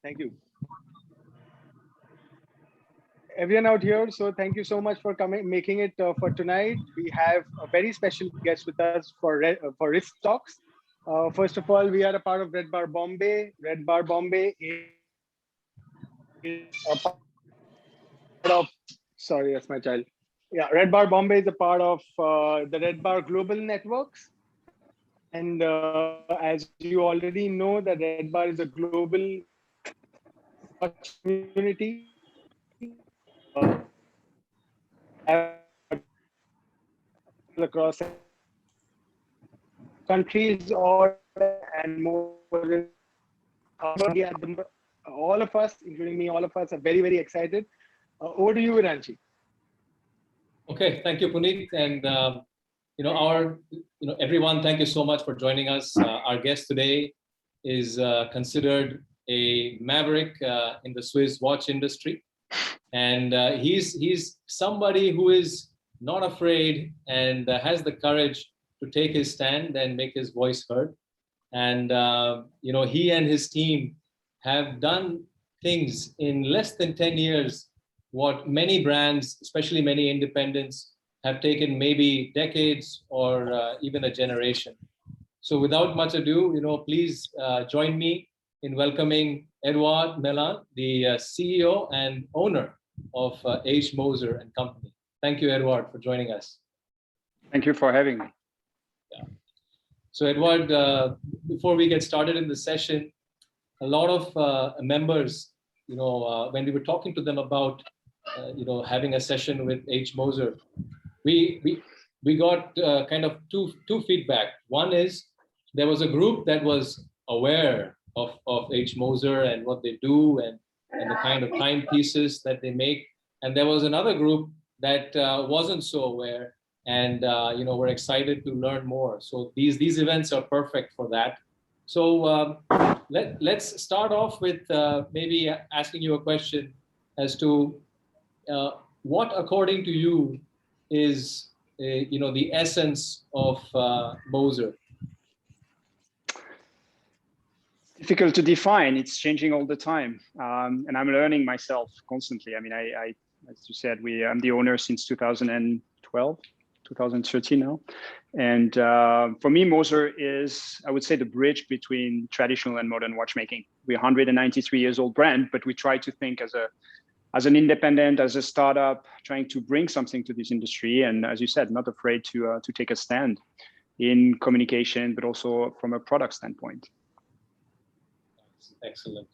Thank you. Everyone out here, so thank you so much for coming, making it for tonight. We have a very special guest with us for Risk Talks. First of all, we are a part of Red Bar Bombay. Red Bar Bombay is a part of, sorry, that's my child. Yeah, Red Bar Bombay is a part of the Red Bar Global Networks. And as you already know, the Red Bar is a global watch community. Across countries or and more all of us, including me, all of us are very, very excited. Over to you, Viranchi. Okay, thank you, Puneet, and everyone. Thank you so much for joining us. Our guest today is considered a maverick in the Swiss watch industry, and he's somebody who is not afraid and has the courage to take his stand and make his voice heard. And he and his team have done things in less than 10 years what many brands, especially many independents, have taken maybe decades or even a generation. So without much ado, please join me in welcoming Edouard Meylan, the CEO and owner of H. Moser and Company. Thank you, Edouard, for joining us. Thank you for having me. Yeah. So Edouard, before we get started in the session, a lot of members, when we were talking to them about, having a session with H. Moser, we got kind of two feedback. One is there was a group that was aware of H. Moser and what they do and the kind of timepieces that they make. And there was another group that wasn't so aware and we're excited to learn more. So these events are perfect for that. So let's start off with maybe asking you a question as to what, according to you, is the essence of Moser? Difficult to define. It's changing all the time, and I'm learning myself constantly. I mean, I as you said, I'm the owner since 2012, 2013 now, and for me, Moser is, I would say, the bridge between traditional and modern watchmaking. We're a 193 years old brand, but we try to think as an independent, as a startup, trying to bring something to this industry, and as you said, not afraid to take a stand in communication, but also from a product standpoint. Excellent.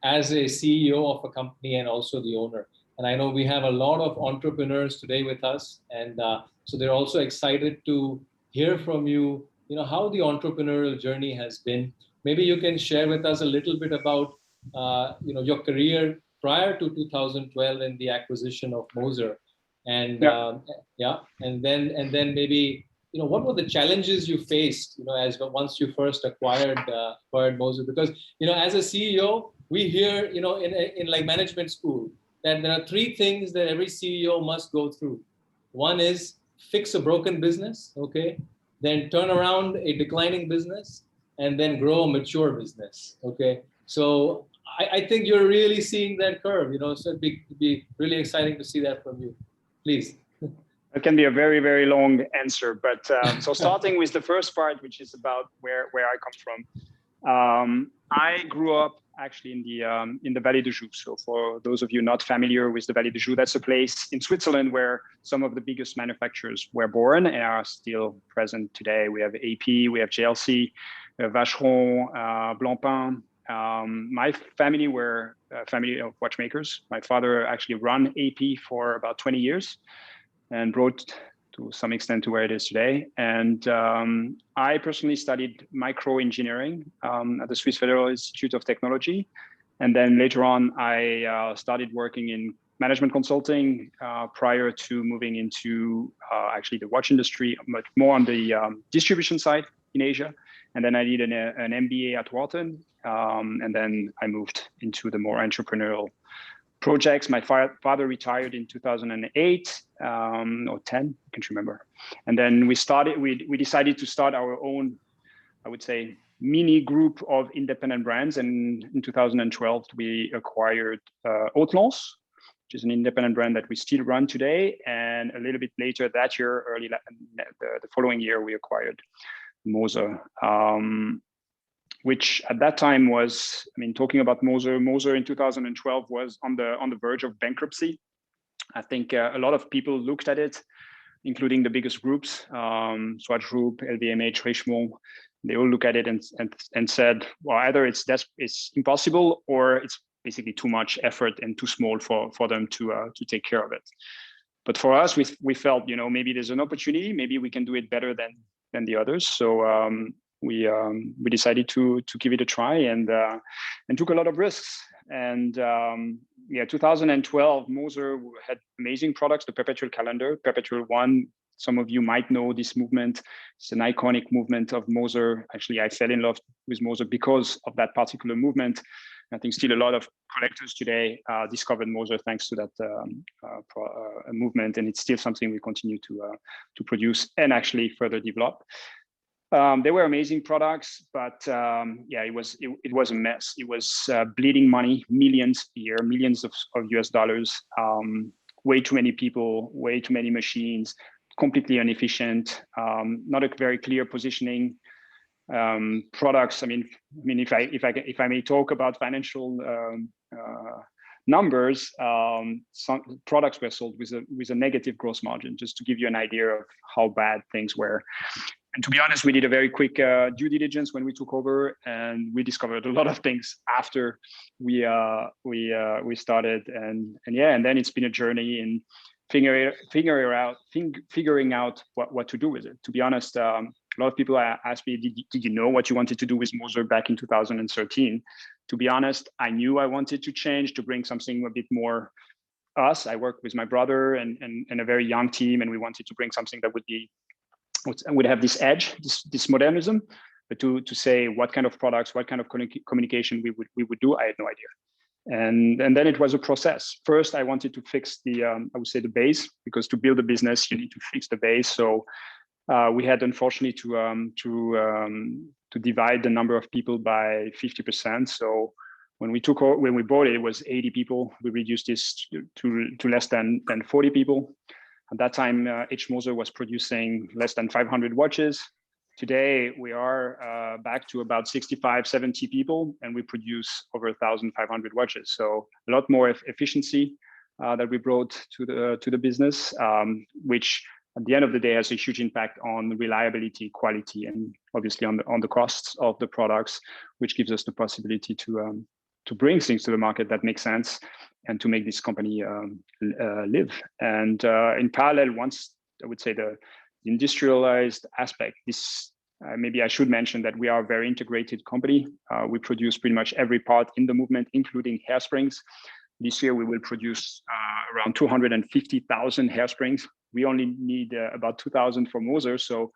As a CEO of a company and also the owner, and I know we have a lot of entrepreneurs today with us, and so they're also excited to hear from you, how the entrepreneurial journey has been. Maybe you can share with us a little bit about, your career prior to 2012 and the acquisition of Moser, and and then maybe, what were the challenges you faced, as once you first acquired Moser? Because, as a CEO, we hear, in like management school, that there are three things that every CEO must go through. One is fix a broken business, okay? Then turn around a declining business, and then grow a mature business, okay? So I think you're really seeing that curve, so it'd be really exciting to see that from you. Please. It can be a very, very long answer, but so starting with the first part, which is about where I come from. I grew up actually in the Vallée de Joux. So for those of you not familiar with the Vallée de Joux, that's a place in Switzerland where some of the biggest manufacturers were born and are still present today. We have AP, we have JLC, we have Vacheron, Blancpain. My family were a family of watchmakers. My father actually ran AP for about 20 years and brought to some extent to where it is today. And I personally studied microengineering at the Swiss Federal Institute of Technology. And then later on, I started working in management consulting prior to moving into actually the watch industry, but more on the distribution side in Asia. And then I did an MBA at Wharton. And then I moved into the more entrepreneurial projects. My father retired in 2008 or 10, I can't remember. And then we decided to start our own, I would say, mini group of independent brands. And in 2012, we acquired Haute-Lance, which is an independent brand that we still run today. And a little bit later that year, the following year, we acquired Moser, which at that time was, I mean, talking about Moser in 2012 was on the verge of bankruptcy. I think a lot of people looked at it, including the biggest groups, Swatch Group, LVMH, Richemont. They all look at it and said, well, either it's impossible or it's basically too much effort and too small for them to take care of it. But for us, we felt, maybe there's an opportunity, maybe we can do it better than the others. So we decided to give it a try and took a lot of risks. And 2012, Moser had amazing products, the Perpetual Calendar, Perpetual One. Some of you might know this movement. It's an iconic movement of Moser. Actually, I fell in love with Moser because of that particular movement. I think still a lot of collectors today discovered Moser thanks to that movement, and it's still something we continue to produce and actually further develop. They were amazing products, but it was a mess. It was bleeding money, millions a year, millions of US dollars, way too many people, way too many machines, completely inefficient, not a very clear positioning. Products. I mean, if I may talk about financial numbers, some products were sold with a negative gross margin, just to give you an idea of how bad things were. And to be honest, we did a very quick due diligence when we took over, and we discovered a lot of things after we started. And then it's been a journey in figuring out what to do with it. To be honest, a lot of people ask me, did you know what you wanted to do with Moser back in 2013? To be honest, I knew I wanted to change, to bring something a bit more us. I worked with my brother and a very young team, and we wanted to bring something that would have this edge, this modernism. But to say what kind of products, what kind of communication we would do, I had no idea. And then it was a process. First, I wanted to fix I would say the base, because to build a business, you need to fix the base. So we had, unfortunately, to divide the number of people by 50%. So when we bought it, it was 80 people. We reduced this to less than 40 people. At that time, H. Moser was producing less than 500 watches. Today, we are back to about 65, 70 people, and we produce over 1,500 watches. So a lot more efficiency that we brought to the business, which at the end of the day has a huge impact on reliability, quality, and obviously on the costs of the products, which gives us the possibility to bring things to the market that make sense and to make this company live. And in parallel, once I would say the industrialized aspect, maybe I should mention that we are a very integrated company. We produce pretty much every part in the movement, including hairsprings. This year, we will produce around 250,000 hairsprings. We only need about 2,000 for Moser. So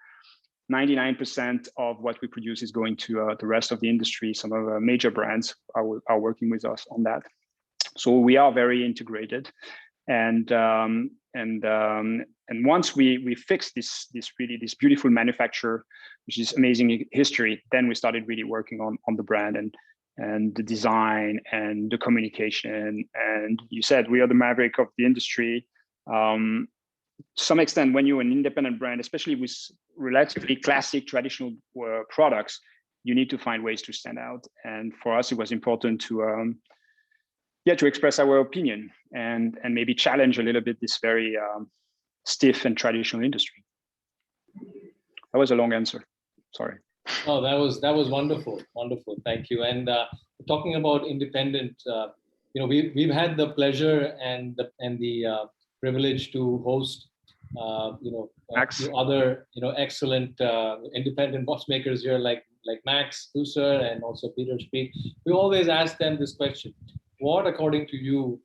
99% of what we produce is going to the rest of the industry. Some of our major brands are working with us on that. So we are very integrated. And once we fixed this beautiful manufacture, which is amazing history, then we started really working on the brand and the design and the communication. And you said we are the maverick of the industry. To some extent, when you're an independent brand, especially with relatively classic traditional products, you need to find ways to stand out. And for us, it was important to express our opinion and maybe challenge a little bit this very stiff and traditional industry. That was a long answer. Sorry. Oh, that was wonderful. Thank you. And talking about independent, we've had the pleasure and the privilege to host other excellent independent watchmakers here like Max Husser and also Peter Speak. We always ask them this question: what, according to you,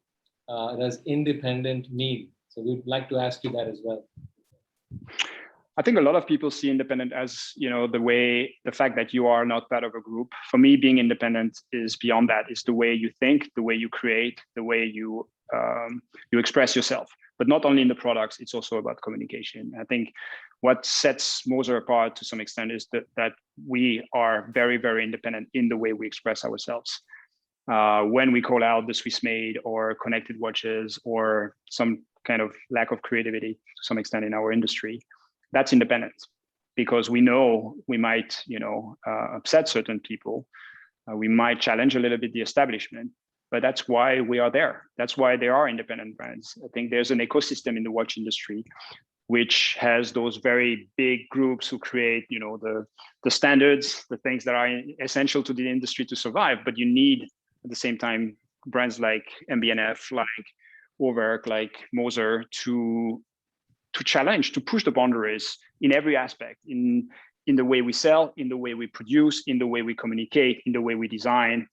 does independent mean? So we'd like to ask you that as well. I think a lot of people see independent as, the fact that you are not part of a group. For me, being independent is beyond that. It's the way you think, the way you create, the way you express yourself. But not only in the products, it's also about communication. I think what sets Moser apart to some extent is that we are very, very independent in the way we express ourselves. When we call out the Swiss made or connected watches or some kind of lack of creativity to some extent in our industry, that's independent, because we know we might, upset certain people. We might challenge a little bit the establishment, but that's why we are there. That's why there are independent brands. I think there's an ecosystem in the watch industry which has those very big groups who create, the standards, the things that are essential to the industry to survive. But you need, at the same time, brands like MB&F, like Overk, like Moser to challenge, to push the boundaries in every aspect, in the way we sell, in the way we produce, in the way we communicate, in the way we design.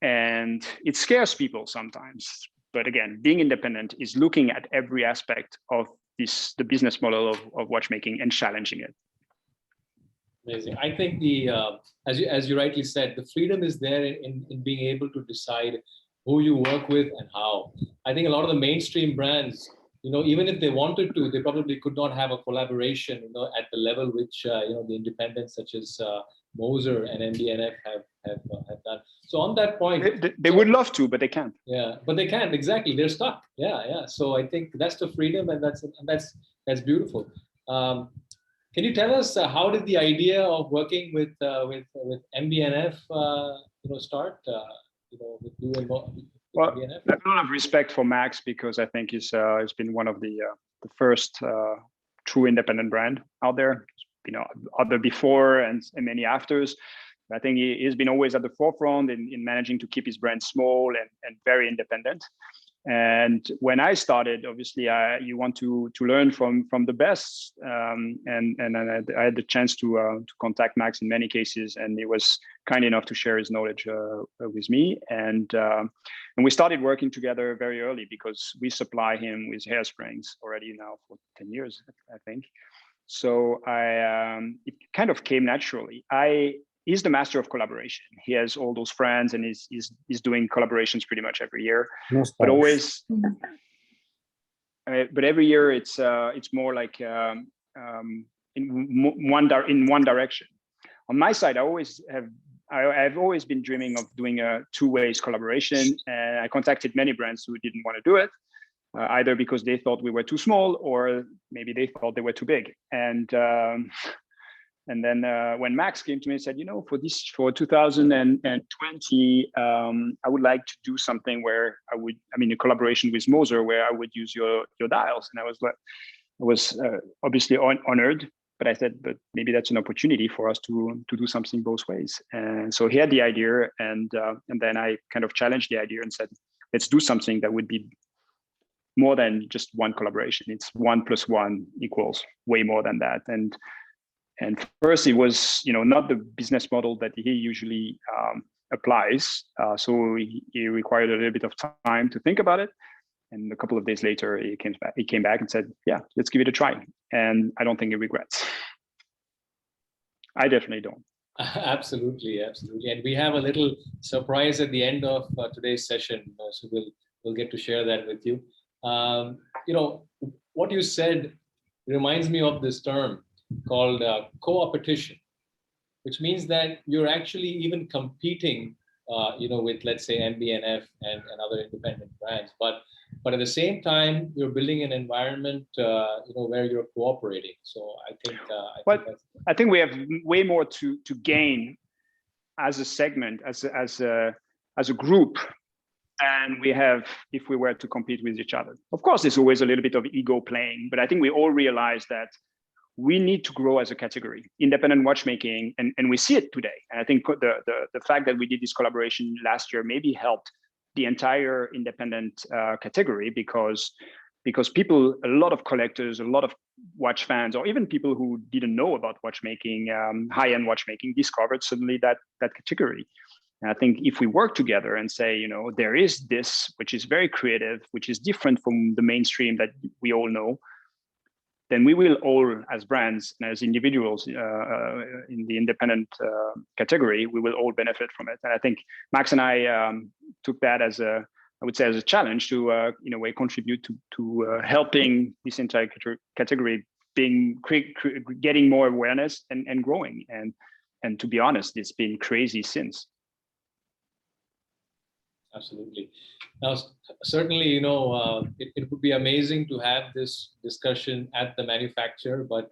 And it scares people sometimes. But again, being independent is looking at every aspect of the business model of watchmaking and challenging it. Amazing. I think as you rightly said, the freedom is there in being able to decide who you work with and how. I think a lot of the mainstream brands, even if they wanted to, they probably could not have a collaboration, at the level which the independents such as Moser and MB&F have done. So on that point, they would love to, but they can't. Yeah, but they can't, exactly. They're stuck. Yeah. So I think that's the freedom, and that's beautiful. Can you tell us how did the idea of working with MB&F start? With you and well, MB&F? I have a lot of respect for Max, because I think he's been one of the first true independent brand out there. Other before and many afters. I think he's been always at the forefront in managing to keep his brand small and very independent. And when I started, obviously, you want to learn from the best. And I had the chance to contact Max in many cases, and he was kind enough to share his knowledge with me. And we started working together very early, because we supply him with hairsprings already now for 10 years, I think. So it kind of came naturally. He's the master of collaboration. He has all those friends, and he's doing collaborations pretty much every year. But always, but every year it's more like in one direction. On my side, I've always been dreaming of doing a two-way collaboration, and I contacted many brands who didn't want to do it. Either because they thought we were too small, or maybe they thought they were too big. And then when Max came to me and said, for 2020, I would like to do something where a collaboration with Moser, where I would use your dials. And I was obviously honored, but I said, but maybe that's an opportunity for us to do something both ways. And so he had the idea, and then I kind of challenged the idea and said, let's do something that would be more than just one collaboration. It's 1 + 1 = way more than that. And first, it was not the business model that he usually applies. So he required a little bit of time to think about it. And a couple of days later, he came back and said, "Yeah, let's give it a try." And I don't think he regrets. I definitely don't. Absolutely. And we have a little surprise at the end of today's session, so we'll get to share that with you. What you said reminds me of this term called co-opetition, which means that you're actually even competing, with, let's say, MB&F and other independent brands, but at the same time, you're building an environment, where you're cooperating. So I think we have way more to gain as a segment, as a group, and we have if we were to compete with each other. Of course, there's always a little bit of ego playing, but I think we all realize that we need to grow as a category, independent watchmaking, and we see it today. And I think the fact that we did this collaboration last year maybe helped the entire independent category, because people, a lot of collectors, a lot of watch fans, or even people who didn't know about watchmaking, high-end watchmaking, discovered suddenly that category. And I think if we work together and say, there is this, which is very creative, which is different from the mainstream that we all know, then we will all, as brands and as individuals in the independent category, we will all benefit from it. And I think Max and I took that as I would say, as a challenge to, in a way, contribute to helping this entire category being getting more awareness and growing. And to be honest, it's been crazy since. Absolutely. Now, certainly, it would be amazing to have this discussion at the manufacturer, but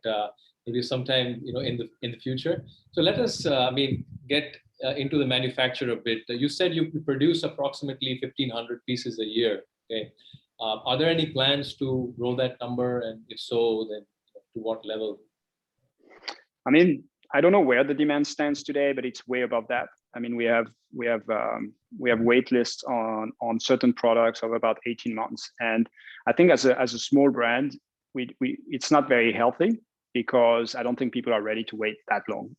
maybe sometime, in the future. So let us, get into the manufacturer a bit. You said you produce approximately 1,500 pieces a year. Okay. Are there any plans to grow that number? And if so, then to what level? I mean, I don't know where the demand stands today, but it's way above that. I mean, we have wait lists on certain products of about 18 months, and I think as a small brand, it's not very healthy, because I don't think people are ready to wait that long.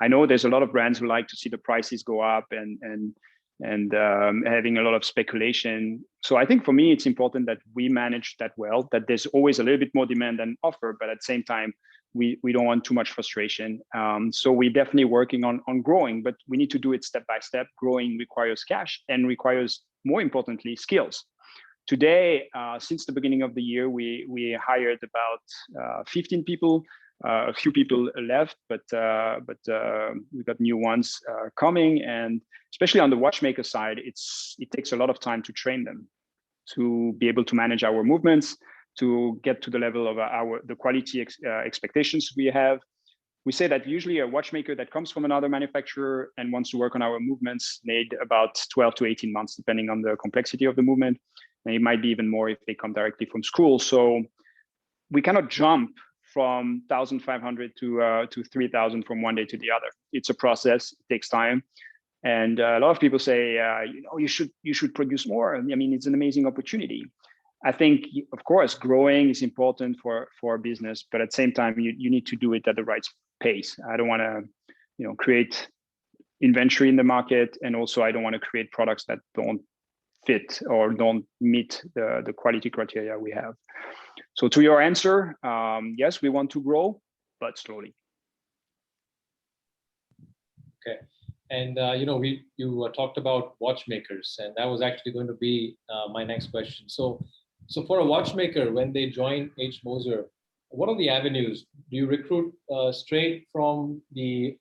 I know there's a lot of brands who like to see the prices go up and having a lot of speculation. So I think for me, it's important that we manage that well, that there's always a little bit more demand than offer, but at the same time, we don't want too much frustration. So we're definitely working on growing, but we need to do it step by step. Growing requires cash and requires, more importantly, skills. Today, since the beginning of the year, we hired about 15 people. A few people left, but we got new ones coming. And especially on the watchmaker side, it takes a lot of time to train them to be able to manage our movements, to get to the level of the quality expectations we have. We say that usually a watchmaker that comes from another manufacturer and wants to work on our movements need about 12 to 18 months, depending on the complexity of the movement. And it might be even more if they come directly from school. So we cannot jump from 1,500 to 3,000 from one day to the other. It's a process, it takes time. And a lot of people say, you should produce more. I mean, it's an amazing opportunity. I think, of course, growing is important for a business, but at the same time, you need to do it at the right pace. I don't want to, create inventory in the market, and also I don't want to create products that don't fit or don't meet the quality criteria we have. So to your answer, yes, we want to grow, but slowly. Okay. And you talked about watchmakers, and that was actually going to be my next question. So for a watchmaker, when they join H. Moser, what are the avenues? Do you recruit straight from the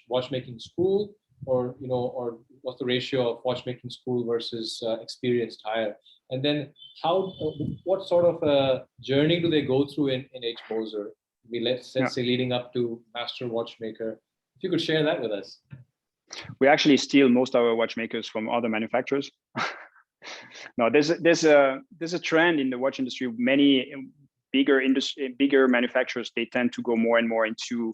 watchmaking school, or what's the ratio of watchmaking school versus experienced hire? And then what sort of a journey do they go through in H. Moser? Let's say leading up to master watchmaker. If you could share that with us. We actually steal most of our watchmakers from other manufacturers. No, there's a trend in the watch industry. Many bigger manufacturers, they tend to go more and more into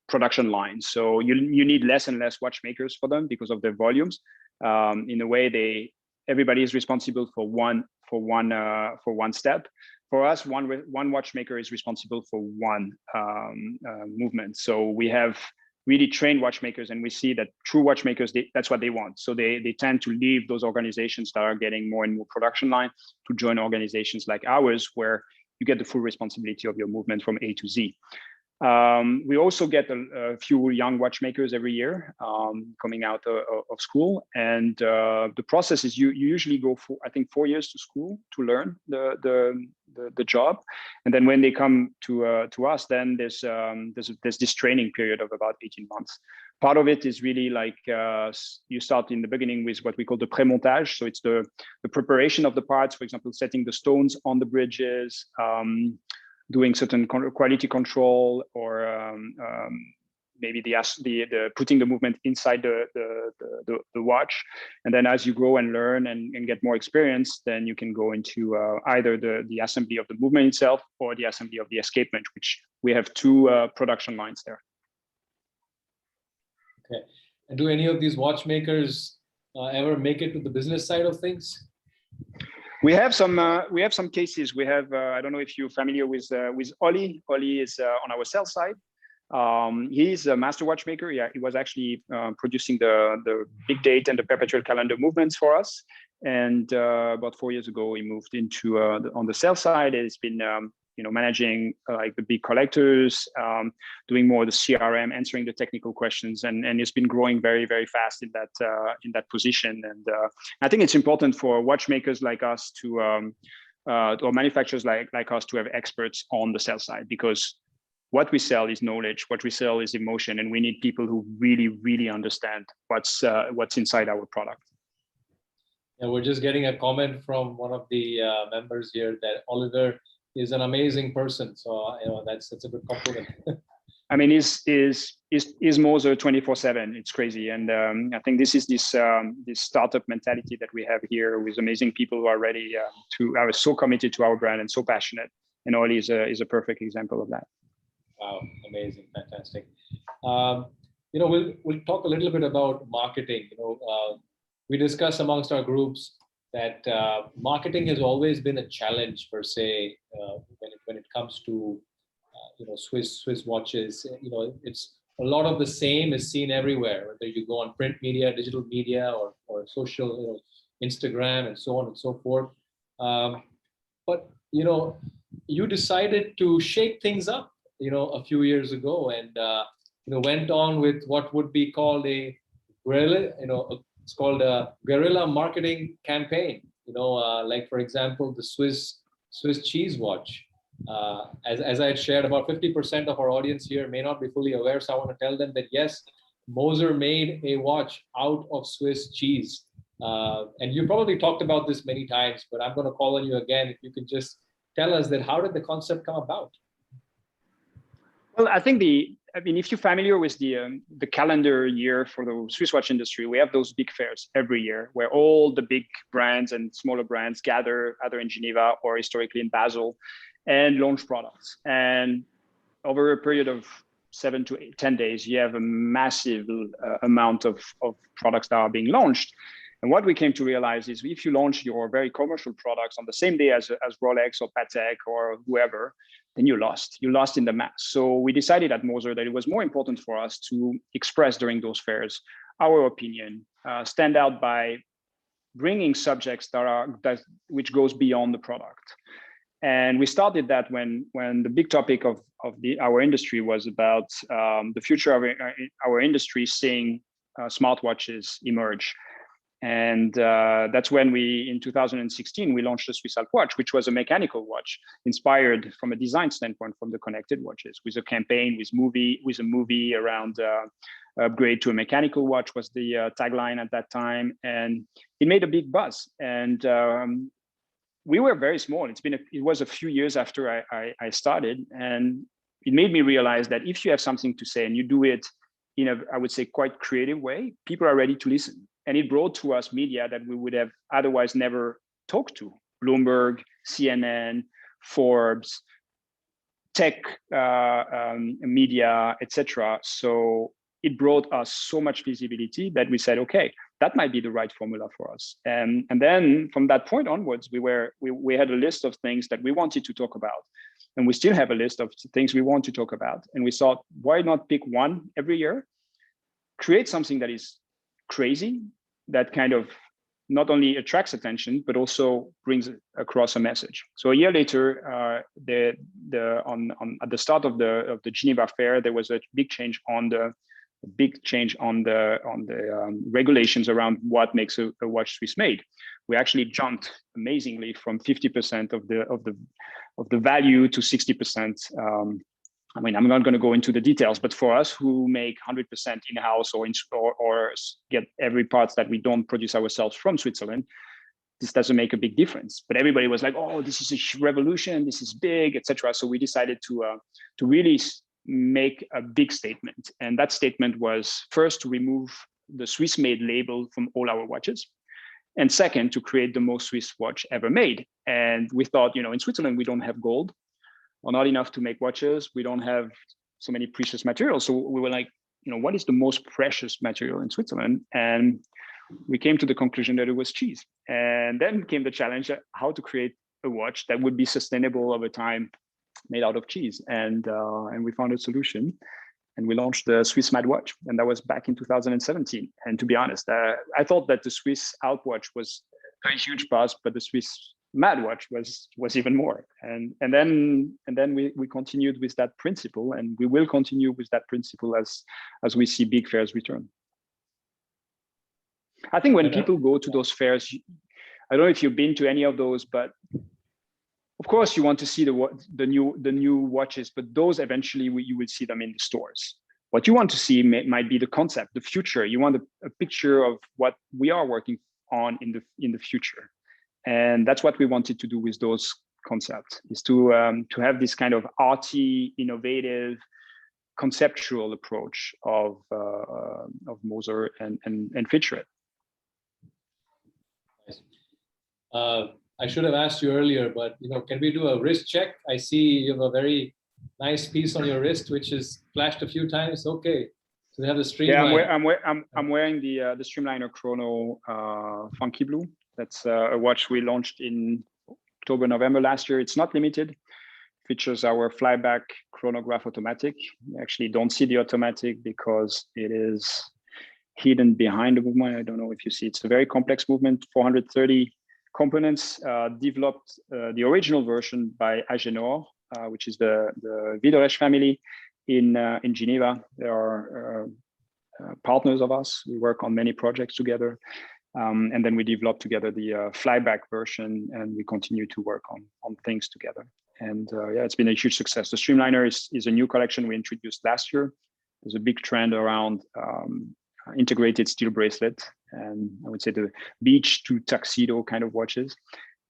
production lines. So you need less and less watchmakers for them because of their volumes. In a way, everybody is responsible for one step. For us, one watchmaker is responsible for one movement. So we have really trained watchmakers, and we see that true watchmakers, that's what they want. So they tend to leave those organizations that are getting more and more production line to join organizations like ours, where you get the full responsibility of your movement from A to Z. We also get a few young watchmakers every year coming out of school, and the process is you usually go for, I think, 4 years to school to learn the job, and then when they come to us, then there's this training period of about 18 months. Part of it is really like you start in the beginning with what we call the pré-montage, so it's the preparation of the parts, for example, setting the stones on the bridges, doing certain quality control, or maybe the putting the movement inside the watch. And then as you grow and learn and get more experience, then you can go into either the assembly of the movement itself or the assembly of the escapement, which we have two production lines there. Okay. And do any of these watchmakers ever make it to the business side of things? We have some cases. We have I don't know if you're familiar with Oli. Oli is on our sales side. He's a master watchmaker. Yeah, he was actually producing the big date and the perpetual calendar movements for us. And about 4 years ago, he moved into on the sales side. It's been managing like the big collectors, doing more of the CRM, answering the technical questions, and it's been growing very, very fast in that position. And I think it's important for watchmakers like us to or manufacturers like us to have experts on the sales side, because what we sell is knowledge, what we sell is emotion, and we need people who really, really understand what's inside our product. And we're just getting a comment from one of the members here that Oliver is an amazing person. So that's a good compliment. I mean, is Moser 24/7? It's crazy, and I think this is this startup mentality that we have here with amazing people who are ready are so committed to our brand and so passionate. And Oli is a perfect example of that. Wow, amazing, fantastic. We'll talk a little bit about marketing. We discuss amongst our groups that marketing has always been a challenge per se when it comes to Swiss watches. It's a lot of the same is seen everywhere, whether you go on print media, digital media, or social, Instagram, and so on and so forth. But you decided to shake things up, a few years ago, and went on with what would be called a guerrilla, it's called a guerrilla marketing campaign. Like for example, the Swiss cheese watch. As I had shared, about 50% of our audience here may not be fully aware, so I want to tell them that yes, Moser made a watch out of Swiss cheese. And you probably talked about this many times, but I'm going to call on you again. If you could just tell us that, how did the concept come about? Well, I think if you're familiar with the calendar year for the Swiss watch industry, we have those big fairs every year where all the big brands and smaller brands gather, either in Geneva or historically in Basel, and launch products. And over a period of 7 to 10 days, you have a massive amount of products that are being launched. And what we came to realize is if you launch your very commercial products on the same day as Rolex or Patek or whoever, then you're lost in the mass. So we decided at Moser that it was more important for us to express during those fairs our opinion, stand out by bringing subjects which goes beyond the product. And we started that when the big topic of our industry was about the future of our industry, seeing smartwatches emerge. And that's when in 2016, we launched the Swiss Alp watch, which was a mechanical watch inspired from a design standpoint from the connected watches, with a campaign, with a movie around upgrade to a mechanical watch was the tagline at that time. And it made a big buzz. And we were very small. It was a few years after I started, and it made me realize that if you have something to say and you do it in a, I would say, quite creative way, people are ready to listen. And it brought to us media that we would have otherwise never talked to: Bloomberg, CNN, Forbes, tech media, etc. So it brought us so much visibility that we said, okay, that might be the right formula for us. And then from that point onwards, we had a list of things that we wanted to talk about. And we still have a list of things we want to talk about. And we thought, why not pick one every year, create something that is crazy, that kind of not only attracts attention, but also brings across a message. So a year later, at the start of the Geneva Fair, there was a big change on the regulations around what makes a watch Swiss made. We actually jumped amazingly from 50% of the value to 60%. I mean, I'm not going to go into the details, but for us who make 100% in-house or get every part that we don't produce ourselves from Switzerland, this doesn't make a big difference. But everybody was like, "Oh, this is a revolution! This is big, etc." So we decided to really make a big statement, and that statement was first to remove the Swiss-made label from all our watches, and second to create the most Swiss watch ever made. And we thought, in Switzerland we don't have gold, or not enough to make watches. We don't have so many precious materials. So we were like, what is the most precious material in Switzerland? And we came to the conclusion that it was cheese. And then came the challenge, how to create a watch that would be sustainable over time, made out of cheese. And we found a solution. And we launched the Swiss Mad watch. And that was back in 2017. And to be honest, I thought that the Swiss Alp watch was a huge buzz, but the Swiss Mad Watch was even more. And then we continued with that principle, and we will continue with that principle as we see big fairs return. I think when people go to those fairs, I don't know if you've been to any of those, but of course you want to see the new watches, but those eventually you will see them in the stores. What you want to see might be the concept, the future. You want a picture of what we are working on in the future, and that's what we wanted to do with those concepts, is to have this kind of arty, innovative, conceptual approach of Moser and feature it. I should have asked you earlier, but can we do a wrist check? I see you have a very nice piece on your wrist, which is flashed a few times. Okay, so we have the Streamliner. Yeah, I'm wearing the Streamliner Chrono Funky Blue. That's a watch we launched in October, November last year. It's not limited. Features our flyback chronograph automatic. You actually don't see the automatic because it is hidden behind the movement. I don't know if you see. It's a very complex movement, 430 components, developed the original version by Agenor, which is the Widerech family in Geneva. They are partners of us. We work on many projects together. And then we developed together the flyback version, and we continue to work on things together. And yeah, it's been a huge success. The Streamliner is a new collection we introduced last year. There's a big trend around integrated steel bracelet, and I would say the beach to tuxedo kind of watches.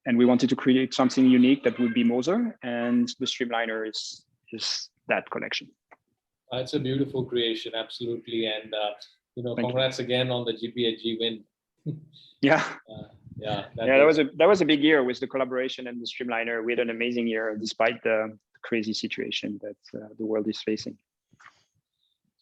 And we wanted to create something unique that would be Moser, and the Streamliner is that collection. It's a beautiful creation, absolutely. And congrats again on the GPHG win. Yeah. That was a big year with the collaboration and the Streamliner. We had an amazing year despite the crazy situation that the world is facing.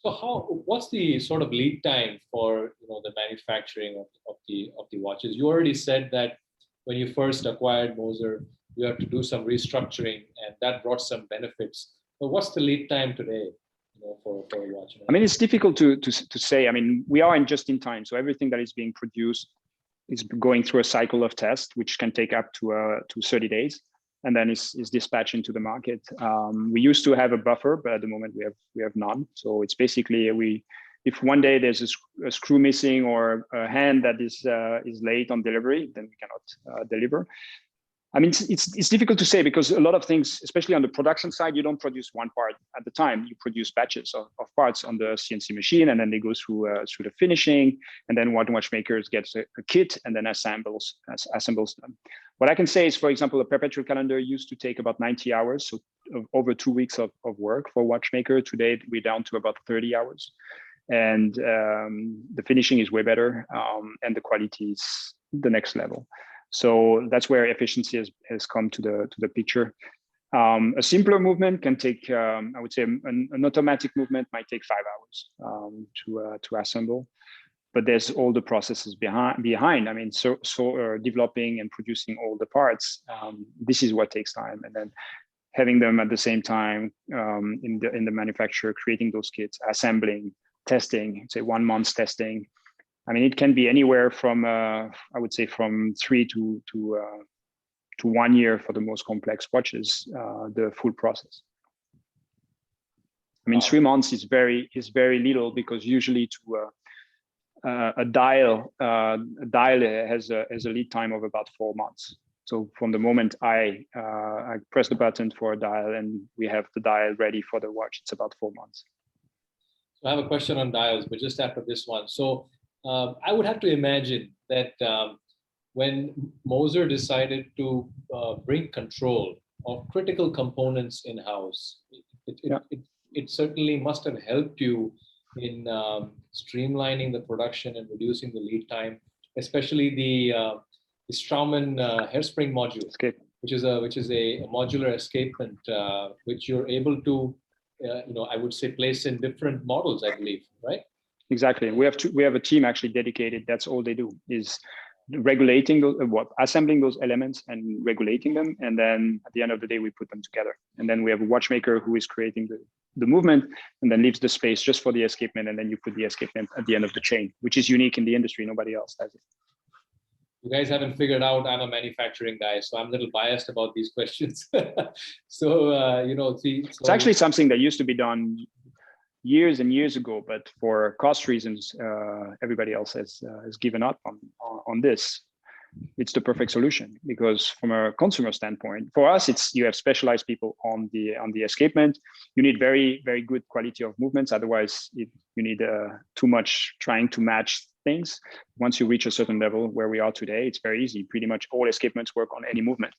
So what's the sort of lead time for the manufacturing of the watches? You already said that when you first acquired Moser, you have to do some restructuring, and that brought some benefits. But what's the lead time today, for a watch? I mean, it's difficult to say. I mean, we are just in time, so everything that is being produced is going through a cycle of test, which can take up to 30 days, and then is dispatched into the market. We used to have a buffer, but at the moment we have none. So it's basically if one day there's a screw missing or a hand that is late on delivery, then we cannot deliver. I mean, it's difficult to say because a lot of things, especially on the production side, you don't produce one part at the time. You produce batches of parts on the CNC machine, and then they go through the finishing, and then one watchmaker gets a kit and then assembles them. What I can say is, for example, a perpetual calendar used to take about 90 hours, so over 2 weeks of work for a watchmaker. Today, we're down to about 30 hours. And the finishing is way better, and the quality is the next level. So that's where efficiency has come to the picture. A simpler movement can take, I would say, an automatic movement might take 5 hours to assemble, but there's all the processes behind. I mean, so developing and producing all the parts. This is what takes time, and then having them at the same time in the manufacturer, creating those kits, assembling, testing, say 1 month's testing. I mean, it can be anywhere from, I would say, from 3 to 1 year for the most complex watches, the full process. I mean, 3 months is very little, because usually a dial has a lead time of about 4 months. So from the moment I press the button for a dial and we have the dial ready for the watch, it's about 4 months. So I have a question on dials, but just after this one. So I would have to imagine that when Moser decided to bring control of critical components in-house, it certainly must have helped you in streamlining the production and reducing the lead time, especially the Straumann hairspring module, which is a modular escapement, which you're able to, I would say, place in different models, I believe, right? Exactly. We have a team actually dedicated. That's all they do, is regulating assembling those elements and regulating them. And then at the end of the day, we put them together. And then we have a watchmaker who is creating the movement and then leaves the space just for the escapement. And then you put the escapement at the end of the chain, which is unique in the industry. Nobody else has it. you guys haven't figured out I'm a manufacturing guy, so I'm a little biased about these questions. So, it's actually something that used to be done years and years ago, but for cost reasons, everybody else has given up on this. It's the perfect solution because from a consumer standpoint, for us, it's you have specialized people on the escapement. You need very, very good quality of movements. Otherwise, you need too much trying to match things. Once you reach a certain level where we are today, it's very easy. Pretty much all escapements work on any movement.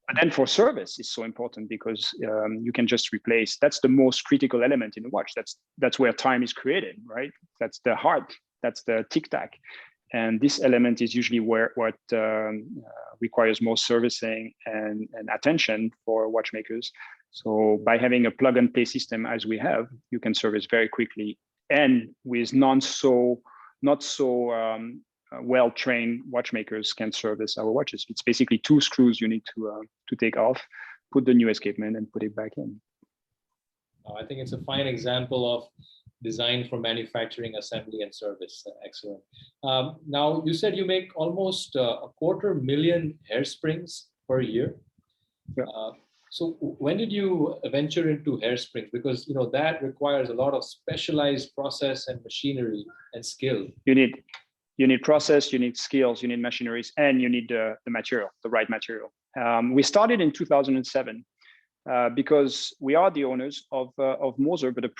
But then for service, it's so important because you can just replace. That's the most critical element in the watch. That's where time is created, right? That's the heart. That's the tic-tac. And this element is usually what requires most servicing and attention for watchmakers. So by having a plug and play system as we have, you can service very quickly and with not so well-trained watchmakers can service our watches. It's basically 2 screws you need to take off, put the new escapement and put it back in. I think it's a fine example of design for manufacturing, assembly, and service. Excellent. Now, you said you make almost 250,000 hairsprings per year. Yeah. So when did you venture into hairsprings? Because that requires a lot of specialized process and machinery and skill. You need process, you need skills, you need machineries, and you need the material, the right material. We started in 2007 because we are the owners of Moser, but the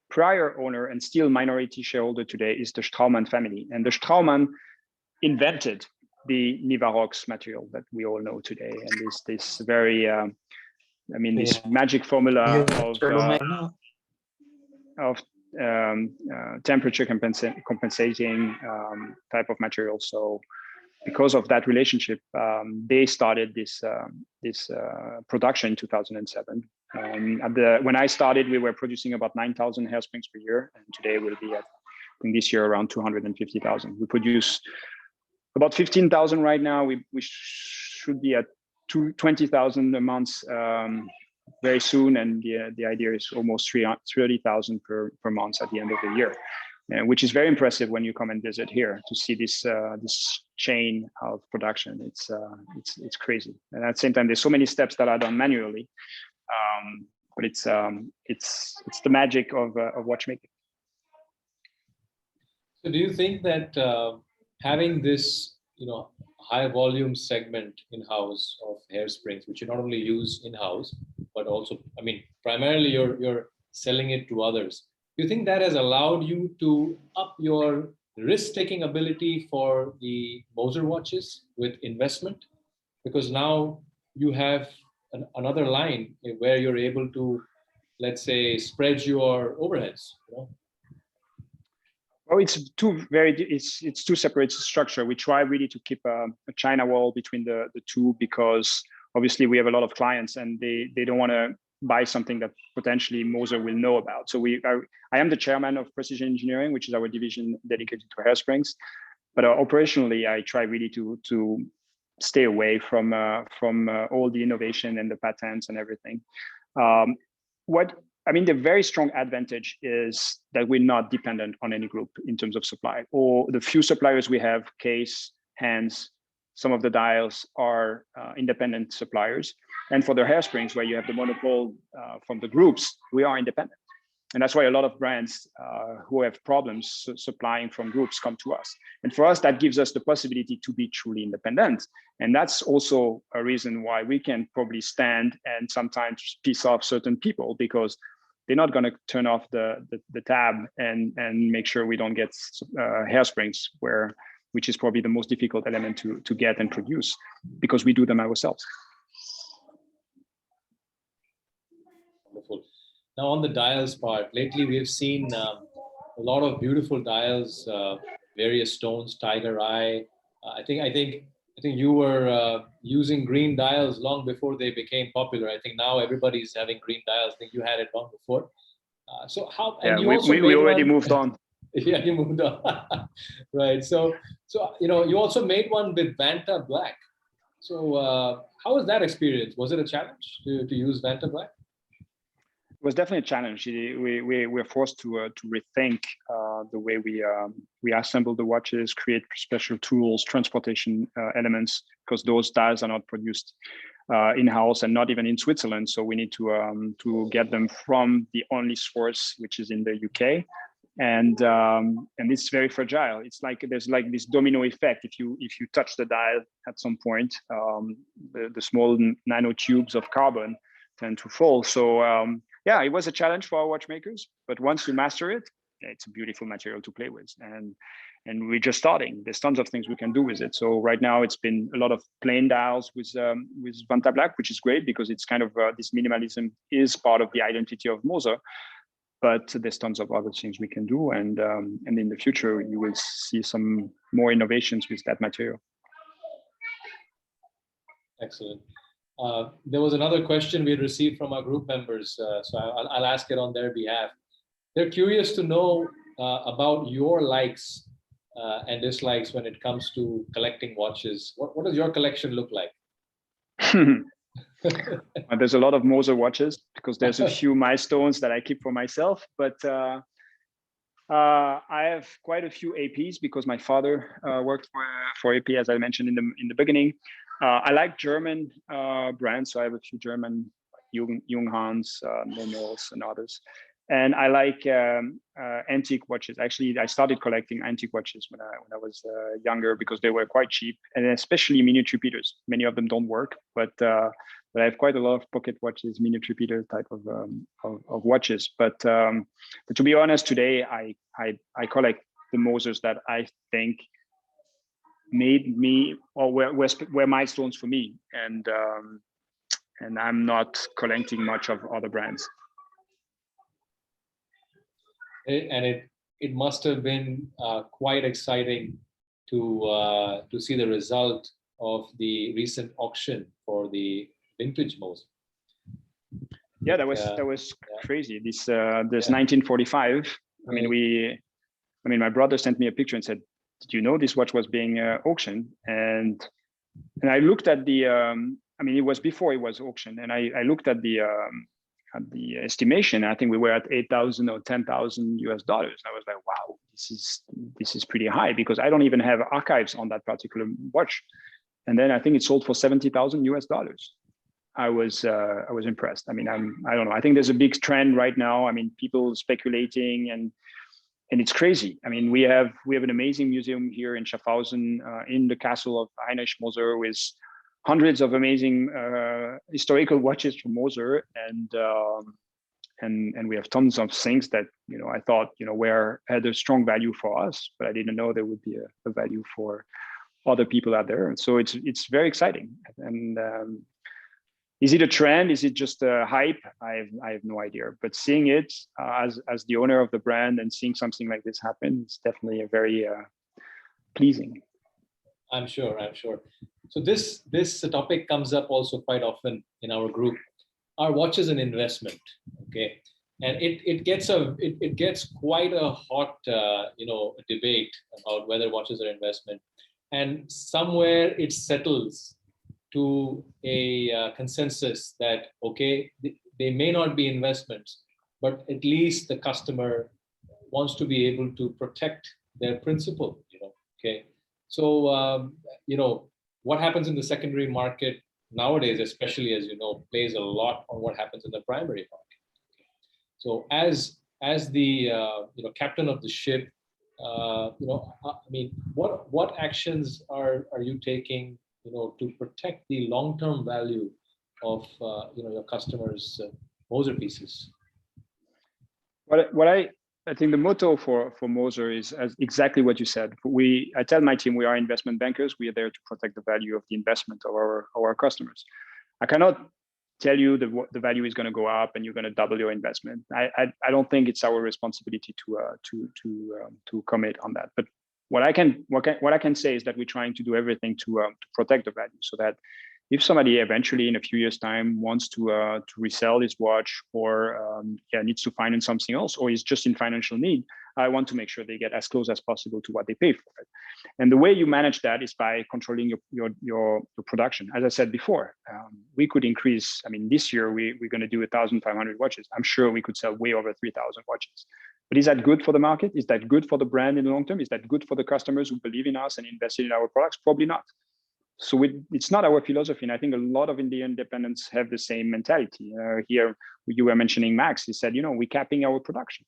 prior owner and still minority shareholder today is the Straumann family. And the Straumann invented the Nivarox material that we all know today. And this very, this magic formula of temperature compensating type of material. So because of that relationship, they started this production in 2007. When I started, we were producing about 9,000 hairsprings per year, and today we'll be at, in this year, around 250,000. We produce about 15,000 right now. We should be at 20,000 a month very soon, and the idea is almost 30,000 per month at the end of the year, which is very impressive when you come and visit here to see this chain of production. It's crazy, and at the same time, there's so many steps that are done manually. But it's the magic of watchmaking. So do you think that having this, high volume segment in-house of hairsprings, which you not only use in-house, but also, primarily you're selling it to others. Do you think that has allowed you to up your risk-taking ability for the Moser watches with investment? Because now you have another line where you're able to, let's say, spread your overheads. Well, it's two separate structure. We try really to keep a China wall between the two, because obviously we have a lot of clients and they don't want to buy something that potentially Moser will know about. So I am the chairman of Precision Engineering, which is our division dedicated to hairsprings. But operationally, I try really to stay away from all the innovation and the patents and everything. The very strong advantage is that we're not dependent on any group in terms of supply. Or the few suppliers we have, case, hands, some of the dials are independent suppliers. And for the hairsprings, where you have the monopole from the groups, we are independent. And that's why a lot of brands who have problems supplying from groups come to us. And for us, that gives us the possibility to be truly independent. And that's also a reason why we can probably stand and sometimes piss off certain people, because they're not going to turn off the tab and make sure we don't get hairsprings, which is probably the most difficult element to get and produce, because we do them ourselves. Wonderful. Now on the dials part, lately we've seen a lot of beautiful dials, various stones, tiger eye. I think you were using green dials long before they became popular. I think now everybody's having green dials. I think you had it long before. So how? And we already moved on. Yeah, you moved on. Right. So you also made one with Vanta Black. So how was that experience? Was it a challenge to use Vanta Black? was definitely a challenge. We're forced to rethink the way we assemble the watches, create special tools, transportation elements, because those dials are not produced in-house and not even in Switzerland. So we need to get them from the only source, which is in the UK. And it's very fragile. It's like there's like this domino effect. If you touch the dial at some point, the small nanotubes of carbon tend to fall. So yeah, it was a challenge for our watchmakers. But once you master it, it's a beautiful material to play with. And we're just starting. There's tons of things we can do with it. So right now it's been a lot of plain dials with Vanta Black, which is great because it's kind of this minimalism is part of the identity of Moser. But there's tons of other things we can do, and in the future you will see some more innovations with that material. Excellent. There was another question we received from our group members, so I'll ask it on their behalf. They're curious to know about your likes and dislikes when it comes to collecting watches. What does your collection look like? There's a lot of Moser watches because there's a few milestones that I keep for myself, but I have quite a few APs because my father worked for AP, as I mentioned in the beginning. I like German brands, so I have a few German Junghans, Momos, and others. And I like antique watches. Actually, I started collecting antique watches when I was younger because they were quite cheap, and especially miniature repeaters. Many of them don't work, but I have quite a lot of pocket watches, miniature repeater type of watches. But to be honest, today I collect the Mosers that I think made me or were milestones for me, and I'm not collecting much of other brands. And it must have been quite exciting to see the result of the recent auction for the vintage Moser. Yeah, that was crazy. This 1945. I mean, my brother sent me a picture and said, "Did you know this watch was being auctioned?" And I looked at the. I mean, it was before it was auctioned, and I looked at the estimation. I think we were at $8,000 or $10,000 US. I was like, wow, this is pretty high because I don't even have archives on that particular watch. And then I think it sold for $70,000 US. I was impressed. I mean, I don't know. I think there's a big trend right now. I mean, people speculating and it's crazy. I mean, we have an amazing museum here in Schaffhausen in the castle of Heinrich Moser with hundreds of amazing historical watches from Moser, and we have tons of things that I thought had a strong value for us, but I didn't know there would be a value for other people out there. And so it's very exciting. And is it a trend? Is it just a hype? I have no idea. But seeing it as the owner of the brand and seeing something like this happen is definitely a very pleasing. I'm sure. So this topic comes up also quite often in our group. Are watches an investment? Okay, and it gets quite a hot debate about whether watches are investment, and somewhere it settles to a consensus that okay, they may not be investments, but at least the customer wants to be able to protect their principal. Okay. So, what happens in the secondary market nowadays, especially as plays a lot on what happens in the primary market. So, as the captain of the ship, what actions are you taking, to protect the long-term value of your customers' Moser pieces? What I think the motto for Moser is exactly what you said. I tell my team we are investment bankers. We are there to protect the value of the investment of our customers. I cannot tell you the value is going to go up and you're going to double your investment. I don't think it's our responsibility to commit on that. But what I can say is that we're trying to do everything to protect the value so that if somebody eventually in a few years' time wants to resell his watch or needs to finance something else, or is just in financial need, I want to make sure they get as close as possible to what they pay for it. And the way you manage that is by controlling your production. As I said before, we could increase. I mean, this year we're going to do 1,500 watches. I'm sure we could sell way over 3,000 watches. But is that good for the market? Is that good for the brand in the long term? Is that good for the customers who believe in us and invested in our products? Probably not. So it's not our philosophy. And I think a lot of Indian independents have the same mentality. Here, you were mentioning Max. He said, we're capping our production.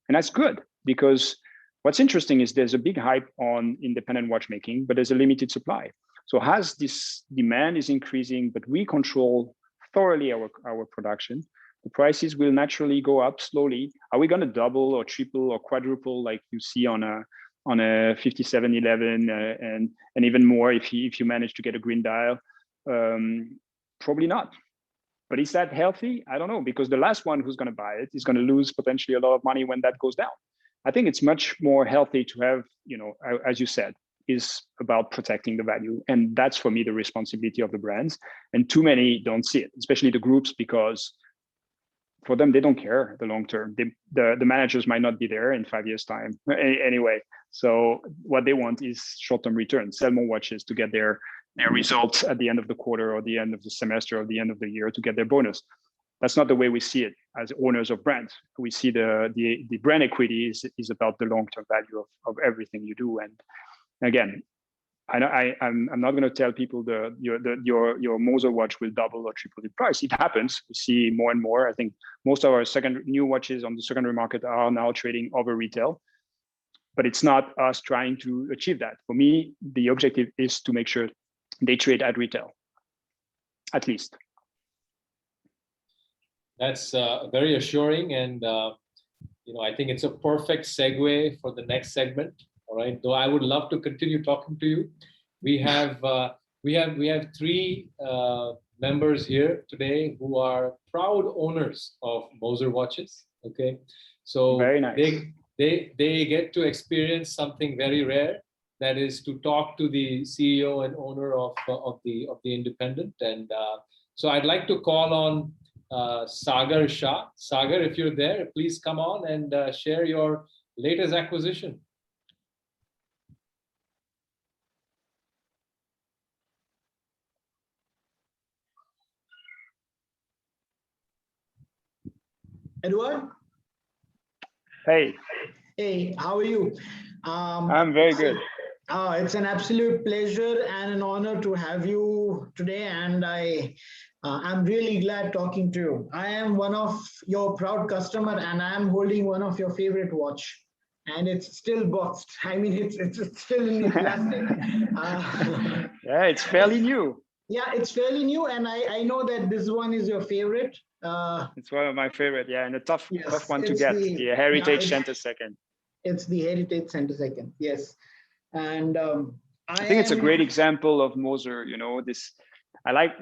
And that's good, because what's interesting is there's a big hype on independent watchmaking, but there's a limited supply. So as this demand is increasing, but we control thoroughly our production, the prices will naturally go up slowly. Are we going to double or triple or quadruple like you see on a 5711 and even more if you manage to get a green dial? Probably not. But is that healthy? I don't know, because the last one who's going to buy it is going to lose potentially a lot of money when that goes down. I think it's much more healthy to have, as you said, is about protecting the value. And that's for me the responsibility of the brands. And too many don't see it, especially the groups, because for them, they don't care the long term. The managers might not be there in 5 years' time anyway. So what they want is short-term returns, sell more watches to get their results at the end of the quarter or the end of the semester or the end of the year to get their bonus. That's not the way we see it as owners of brands. We see the brand equity is about the long-term value of everything you do. And again, I'm not going to tell people your Moser watch will double or triple in price. It happens. We see more and more. I think most of our new watches on the secondary market are now trading over retail, but it's not us trying to achieve that. For me, the objective is to make sure they trade at retail, at least. That's very assuring, and I think it's a perfect segue for the next segment. All right. Though I would love to continue talking to you. We have three members here today who are proud owners of Moser watches. Okay, so very nice. They get to experience something very rare. That is to talk to the CEO and owner of the independent. And so I'd like to call on Sagar Shah. Sagar, if you're there, please come on and share your latest acquisition. Edouard? Hey. Hey, how are you? I'm very good. It's an absolute pleasure and an honor to have you today, and I'm really glad talking to you. I am one of your proud customer, and I am holding one of your favorite watch, and it's still boxed. I mean, it's still in the plastic. Yeah, it's fairly new. Yeah, it's fairly new, and I know that this one is your favorite. It's one of my favorite, yeah, and a tough one to get. The Heritage Center Second. It's the Heritage Center Second, yes. And I think it's a great example of Moser.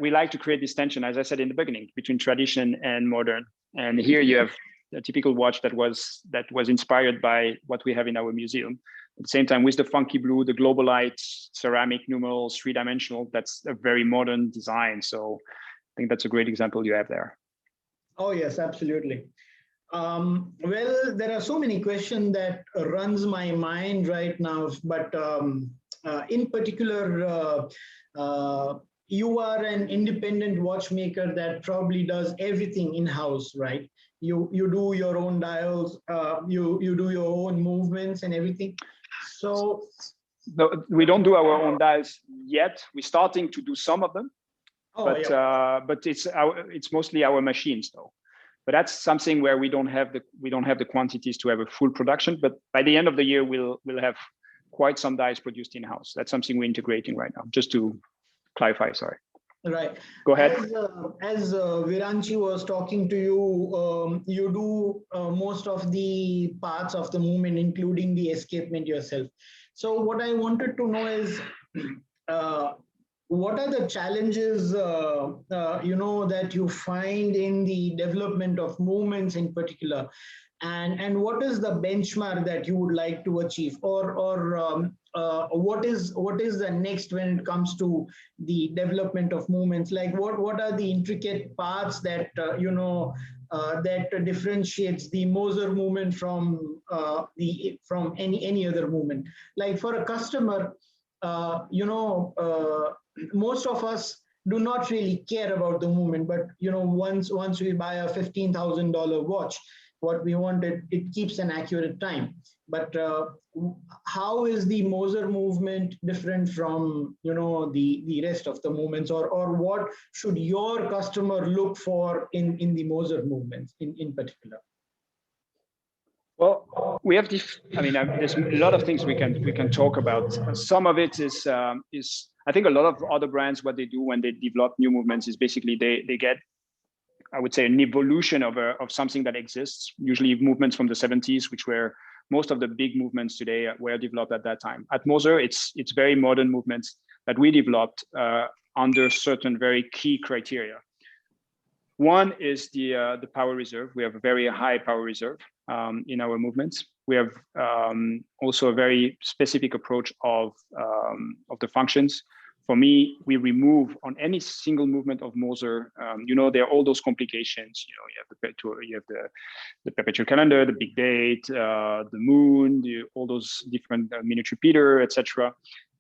We like to create this tension, as I said in the beginning, between tradition and modern. And here you have a typical watch that was inspired by what we have in our museum. At the same time, with the funky blue, the global ceramic numerals, 3-dimensional, that's a very modern design. So I think that's a great example you have there. Oh, yes, absolutely. Well, there are so many questions that runs my mind right now, but in particular, you are an independent watchmaker that probably does everything in-house, right? You do your own dials, you do your own movements and everything. So no, we don't do our own dials yet. We're starting to do some of them, but it's mostly our machines though. But that's something where we don't have the quantities to have a full production. But by the end of the year, we'll have quite some dies produced in-house. That's something we're integrating right now. Just to clarify, sorry. Right. Go ahead. As Viranchi was talking to you, you do most of the parts of the movement, including the escapement yourself. So what I wanted to know is, what are the challenges, that you find in the development of movements in particular? And what is the benchmark that you would like to achieve, or what is the next when it comes to the development of movements? Like what are the intricate parts that that differentiates the Moser movement from any other movement? Like for a customer, most of us do not really care about the movement, but once we buy a $15,000 watch, what we want, it keeps an accurate time. But how is the Moser movement different from the rest of the movements, or what should your customer look for in the Moser movements in particular? Well, we have there's a lot of things we can talk about. Some of it is I think a lot of other brands, what they do when they develop new movements is basically they get, I would say, an evolution of something that exists, usually movements from the 70s, which were most of the big movements today were developed at that time. At Moser, it's very modern movements that we developed under certain very key criteria. One is the power reserve. We have a very high power reserve in our movements. We have also a very specific approach of the functions. For me, we remove on any single movement of Moser, there are all those complications. You have the perpetual calendar, the big date, the moon, all those different minute repeater, etc.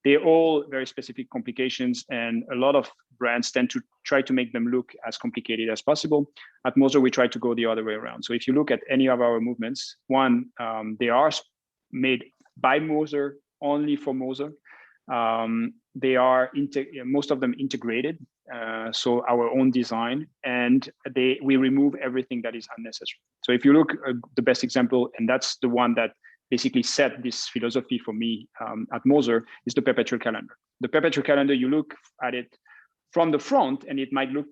They're all very specific complications, and a lot of brands tend to try to make them look as complicated as possible. At Moser, we try to go the other way around. So if you look at any of our movements, one, they are made by Moser, only for Moser. They are most of them integrated, so our own design, and we remove everything that is unnecessary. So if you look at the best example, and that's the one that basically set this philosophy for me at Moser, is the perpetual calendar. The perpetual calendar, you look at it from the front, and it might look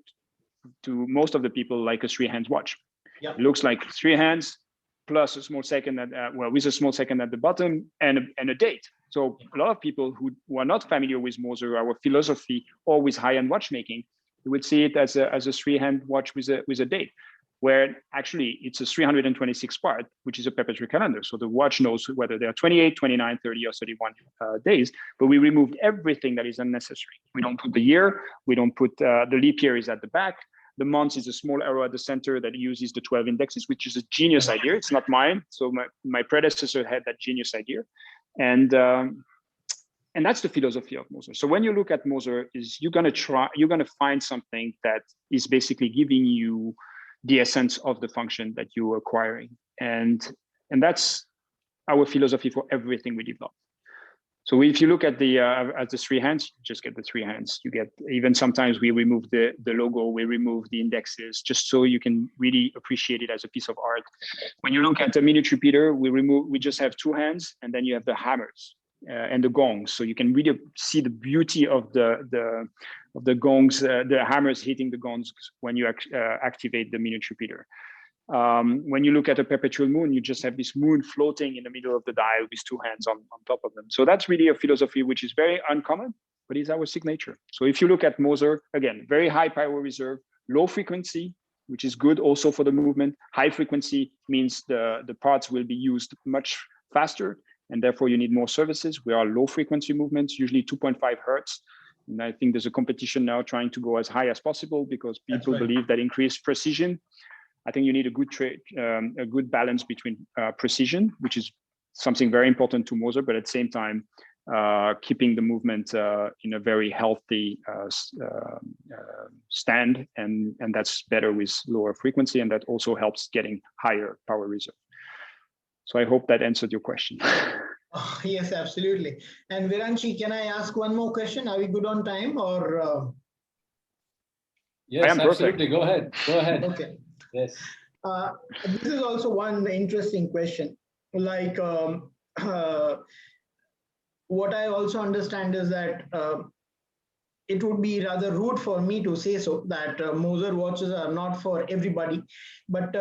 to most of the people like a 3-hand watch. Yep. It looks like 3 hands plus a small second with a small second at the bottom and a date. So a lot of people who are not familiar with Moser, our philosophy, or with high-end watchmaking, you would see it as a 3-hand watch with a date, where actually it's a 326 part, which is a perpetual calendar. So the watch knows whether there are 28, 29, 30, or 31 days, but we removed everything that is unnecessary. We don't put the year, we don't put the leap year is at the back. The month is a small arrow at the center that uses the 12 indexes, which is a genius idea. It's not mine. So my predecessor had that genius idea. And that's the philosophy of Moser. So when you look at Moser, you're gonna find something that is basically giving you the essence of the function that you're acquiring. And that's our philosophy for everything we develop. So if you look at the 3 hands, you just get the 3 hands. You get, even sometimes we remove the logo, we remove the indexes, just so you can really appreciate it as a piece of art. When you look at the minute repeater, we just have 2 hands, and then you have the hammers and the gongs. So you can really see the beauty of the gongs, the hammers hitting the gongs when you activate the minute repeater. When you look at a perpetual moon, you just have this moon floating in the middle of the dial with 2 hands on top of them. So that's really a philosophy which is very uncommon, but is our signature. So if you look at Moser, again, very high power reserve, low frequency, which is good also for the movement. High frequency means the parts will be used much faster, and therefore you need more services. We are low frequency movements, usually 2.5 hertz. And I think there's a competition now trying to go as high as possible because people believe that increased precision. I think you need a good balance between precision, which is something very important to Moser, but at the same time, keeping the movement in a very healthy stand, and that's better with lower frequency, and that also helps getting higher power reserve. So I hope that answered your question. Oh, yes, absolutely. And Viranchi, can I ask one more question? Are we good on time, or? Yes, absolutely. Go ahead. Go ahead. Okay. Yes. This is also one interesting question. Like, what I also understand is that it would be rather rude for me to say so, that Moser watches are not for everybody, but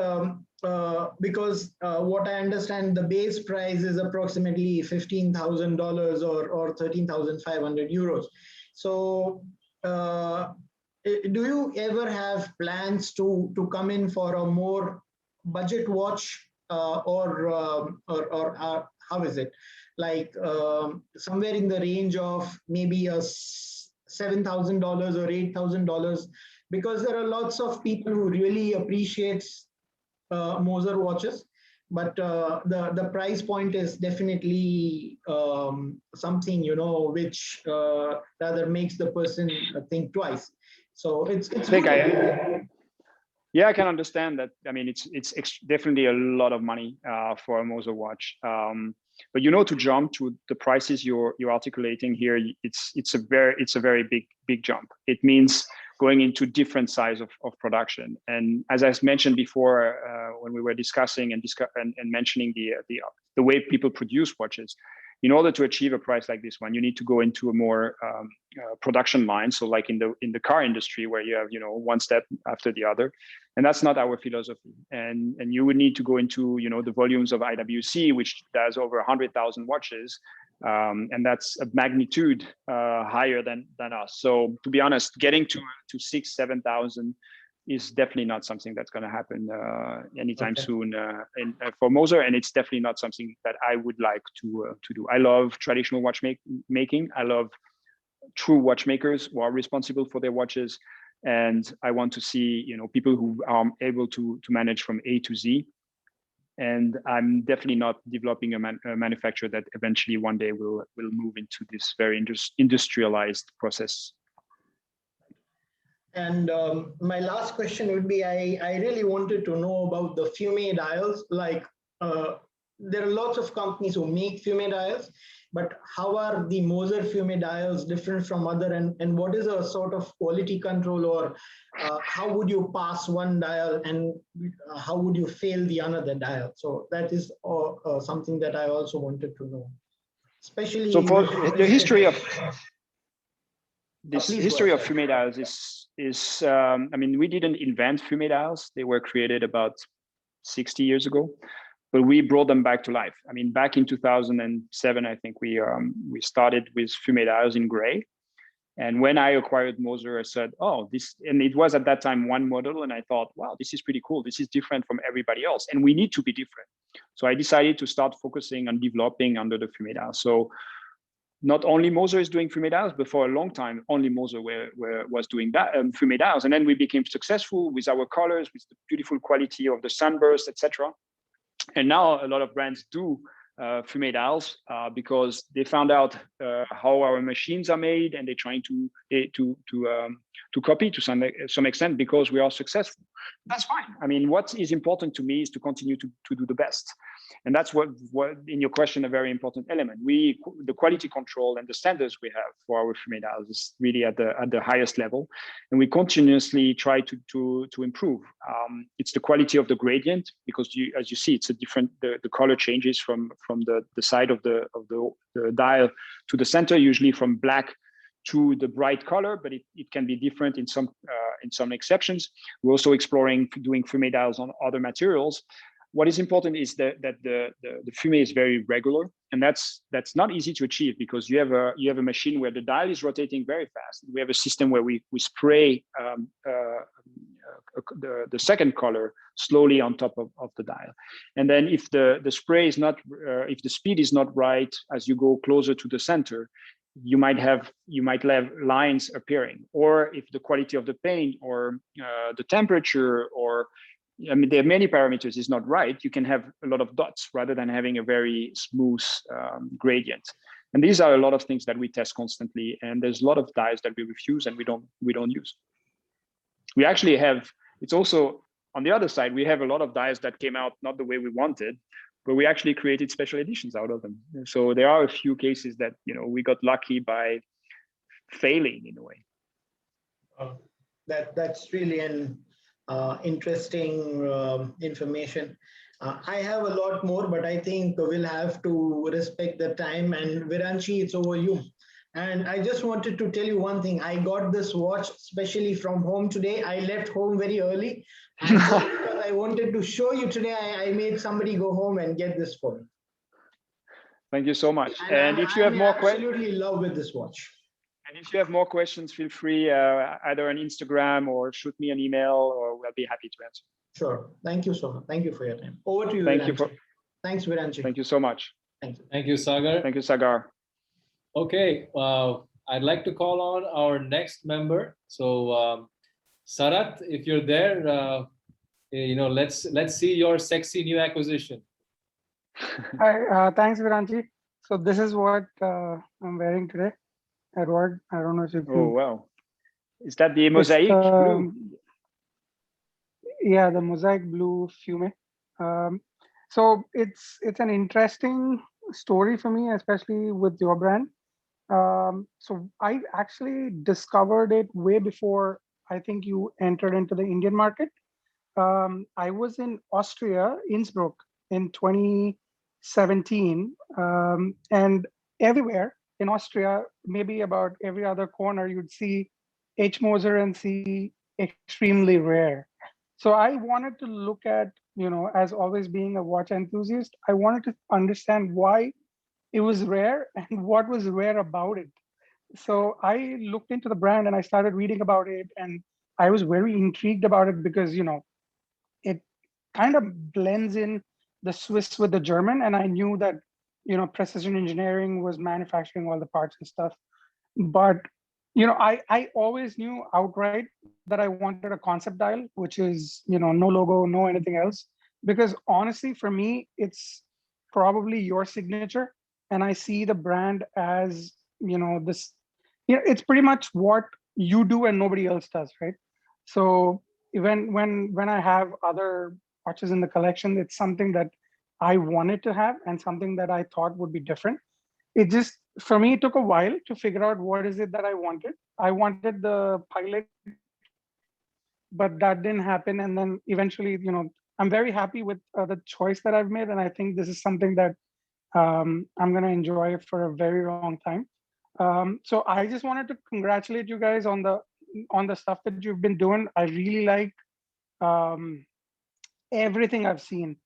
because what I understand, the base price is approximately $15,000 or 13,500 euros. So do you ever have plans to come in for a more budget watch, or how is it? Like somewhere in the range of maybe a $7,000 or $8,000, because there are lots of people who really appreciates Moser watches, but the price point is definitely something, which rather makes the person think twice. So it's yeah, I can understand that. I mean, it's definitely a lot of money for a Moser watch. But to jump to the prices you're articulating here, it's a very big jump. It means going into different size of production. And as I mentioned before, when we were discussing and mentioning the way people produce watches, in order to achieve a price like this one, you need to go into a more production line. So like in the car industry, where you have one step after the other, and that's not our philosophy. And you would need to go into the volumes of IWC, which does over 100,000 watches, and that's a magnitude higher than us. So to be honest, getting to 6,000-7,000 is definitely not something that's going to happen anytime soon for Moser, and it's definitely not something that I would like to do. I love traditional watchmaking. I love true watchmakers who are responsible for their watches, and I want to see people who are able to manage from A to Z. And I'm definitely not developing a manufacturer that eventually one day will move into this very industrialized process. And my last question would be, I really wanted to know about the fume dials. Like there are lots of companies who make fume dials, but how are the Moser fume dials different from other, and what is a sort of quality control, or how would you pass one dial and how would you fail the another dial? So that is something that I also wanted to know, especially. So for the history of fume dials is I mean, we didn't invent fume dials. They were created about 60 years ago, but we brought them back to life. I mean, back in 2007, I think we started with fume dials in gray. And when I acquired Moser, I said, oh, this, and it was at that time one model. And I thought, wow, this is pretty cool. This is different from everybody else. And we need to be different. So I decided to start focusing on developing under the fume dial. So not only Moser is doing fume dials, but for a long time, only Moser was doing that fume dials. And then we became successful with our colors, with the beautiful quality of the sunburst, etc. And now a lot of brands do fume dials because they found out how our machines are made, and they're trying to copy to some extent because we are successful. That's fine. I mean, what is important to me is to continue to do the best. And that's what in your question, a very important element. The quality control and the standards we have for our fume dials is really at the highest level, and we continuously try to improve. It's the quality of the gradient, because as you see, it's a different. The color changes from the side of the dial to the center, usually from black to the bright color, but it can be different in some exceptions. We're also exploring doing fume dials on other materials. What is important is that the fume is very regular, and that's not easy to achieve, because you have a machine where the dial is rotating very fast. We have a system where we spray the second color slowly on top of the dial, and then if the spray is not if the speed is not right as you go closer to the center, you might have lines appearing, or if the quality of the paint or the temperature, or I mean, there are many parameters, is not right, you can have a lot of dots rather than having a very smooth gradient. And these are a lot of things that we test constantly. And there's a lot of dies that we refuse and we don't use. We actually have, it's also on the other side, we have a lot of dies that came out not the way we wanted, but we actually created special editions out of them. So there are a few cases that, we got lucky by failing in a way. That's really an interesting information. I have a lot more, but I think we'll have to respect the time. And Viranshi, it's over you. And I just wanted to tell you one thing. I got this watch especially from home today. I left home very early. And because I wanted to show you today, I made somebody go home and get this for me. Thank you so much. And if you have more questions, absolutely in love with this watch. And if you have more questions, feel free either on Instagram or shoot me an email, or we'll be happy to answer. Sure. Thank you so much. Thank you for your time. Over to you, Thank Viranchi. you for. Thanks, Viranchi. Thank you so much. Thank you. Thank you, Sagar. Thank you, Sagar. Okay, I'd like to call on our next member. So, Sarat, if you're there, let's see your sexy new acquisition. Hi, thanks, Viranchi. So this is what I'm wearing today, Edouard. I don't know if you can. Oh wow, is that the mosaic blue? Yeah, the mosaic blue fume. So it's an interesting story for me, especially with your brand. So I actually discovered it way before I think you entered into the Indian market. I was in Austria, Innsbruck, in 2017, and everywhere in Austria, maybe about every other corner, you'd see H. Moser and C extremely rare. So I wanted to look at, as always being a watch enthusiast, I wanted to understand why it was rare and what was rare about it. So I looked into the brand and I started reading about it, and I was very intrigued about it because, it kind of blends in the Swiss with the German. And I knew that, precision engineering was manufacturing all the parts and stuff. But, I always knew outright that I wanted a concept dial, which is, no logo, no anything else. Because honestly, for me, it's probably your signature. And I see the brand as, this, it's pretty much what you do and nobody else does, right? So when I have other watches in the collection, it's something that I wanted to have and something that I thought would be different. It just, for me, it took a while to figure out what is it that I wanted. I wanted the Pilot, but that didn't happen. And then eventually, I'm very happy with the choice that I've made. And I think this is something that I'm going to enjoy for a very long time. So I just wanted to congratulate you guys on the stuff that you've been doing. I really like everything I've seen.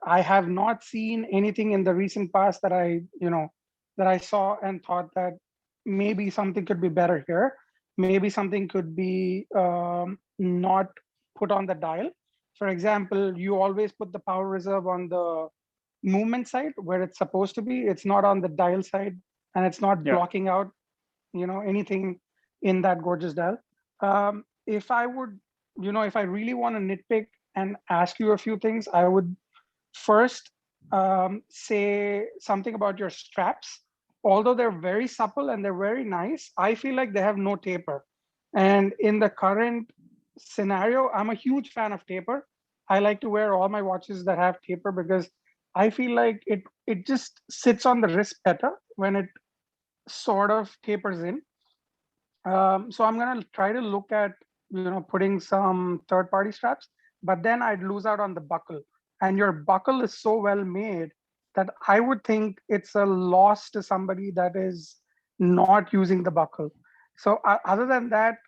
I have not seen anything in the recent past that I saw and thought that maybe something could be better here. Maybe something could be not put on the dial. For example, you always put the power reserve on the movement side where it's supposed to be. It's not on the dial side, and it's not blocking out, anything in that gorgeous dial. If I would, if I really want to nitpick and ask you a few things, I would first say something about your straps. Although they're very supple and they're very nice, I feel like they have no taper. And in the current scenario, I'm a huge fan of taper. I like to wear all my watches that have taper because I feel like it just sits on the wrist better when it sort of tapers in. So I'm gonna try to look at putting some third-party straps, but then I'd lose out on the buckle. And your buckle is so well made that I would think it's a loss to somebody that is not using the buckle. So other than that,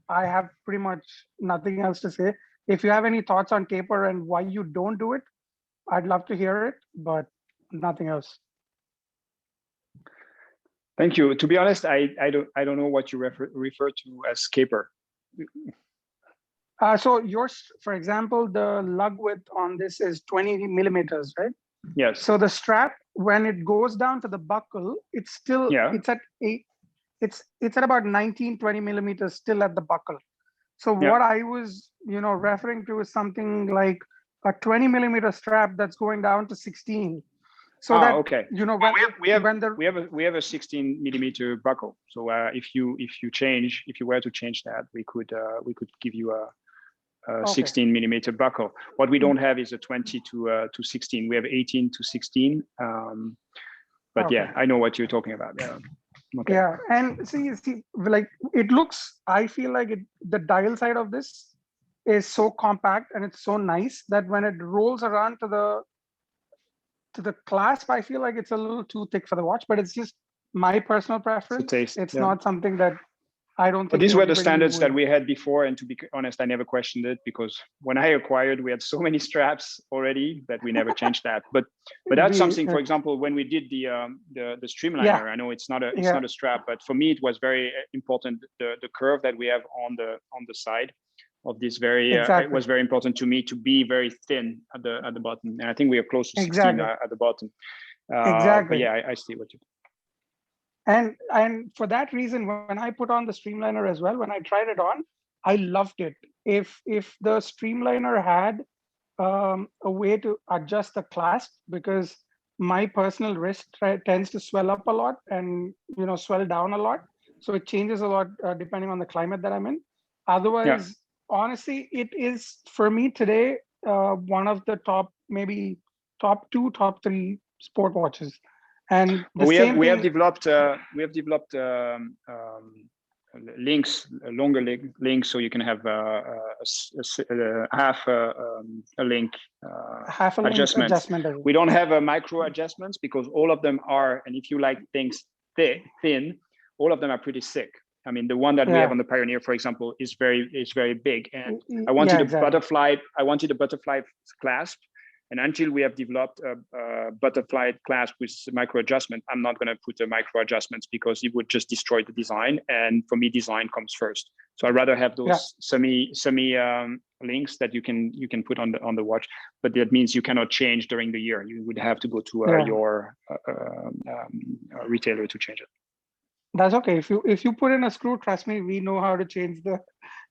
I have pretty much nothing else to say. If you have any thoughts on taper and why you don't do it, I'd love to hear it, but nothing else. Thank you. To be honest, I don't know what you refer to as caper. So yours, for example, the lug width on this is 20 millimeters, right? Yes. So the strap, when it goes down to the buckle, it's still it's at 8. It's at about 19, 20 millimeters still at the buckle. So what I was referring to is something like a 20 millimeter strap that's going down to 16. So that okay. We have a 16 millimeter buckle. So if you were to change that, we could give you a 16 millimeter buckle. What we don't have is a 20 to 16. We have 18 to 16. But yeah, I know what you're talking about. Yeah. Okay. Yeah, and see, like it looks. I feel like the dial side of this is so compact and it's so nice that when it rolls around to the clasp, I feel like it's a little too thick for the watch. But it's just my personal preference. It's a taste. It's not something that I don't But think these were the everybody standards that would. we had before, and to be honest, I never questioned it, because when I acquired, we had so many straps already that we never changed that. But that's something. For example, when we did the streamliner, Yeah. I know it's not a Yeah. not a strap, but for me it was very important, the curve that we have on the side of this very it Exactly. was very important to me to be very thin at the bottom, and I think we are close to 16 Exactly. at the bottom. But Exactly. yeah, I see what you. And for that reason, when I put on the streamliner as well, when I tried it on, I loved it. If the streamliner had a way to adjust the clasp, because my personal wrist tends to swell up a lot and swell down a lot, so it changes a lot depending on the climate that I'm in. Otherwise, honestly, it is for me today one of the maybe top 2, top 3 sport watches. And the we same have thing, developed links, longer links, so you can have half a link half a link adjustments. adjustment. We don't have a micro adjustments because all of them are, and if you like things thin, all of them are pretty thick. I mean, the one that we have on the Pioneer, for example, is very big, and I wanted I wanted a butterfly clasp. And until we have developed a butterfly clasp with micro adjustment, I'm not going to put the micro adjustments because it would just destroy the design. And for me, design comes first. So I'd rather have those semi links that you can put on the watch. But that means you cannot change during the year. You would have to go to your retailer to change it. That's okay. If you put in a screw, trust me, we know how to change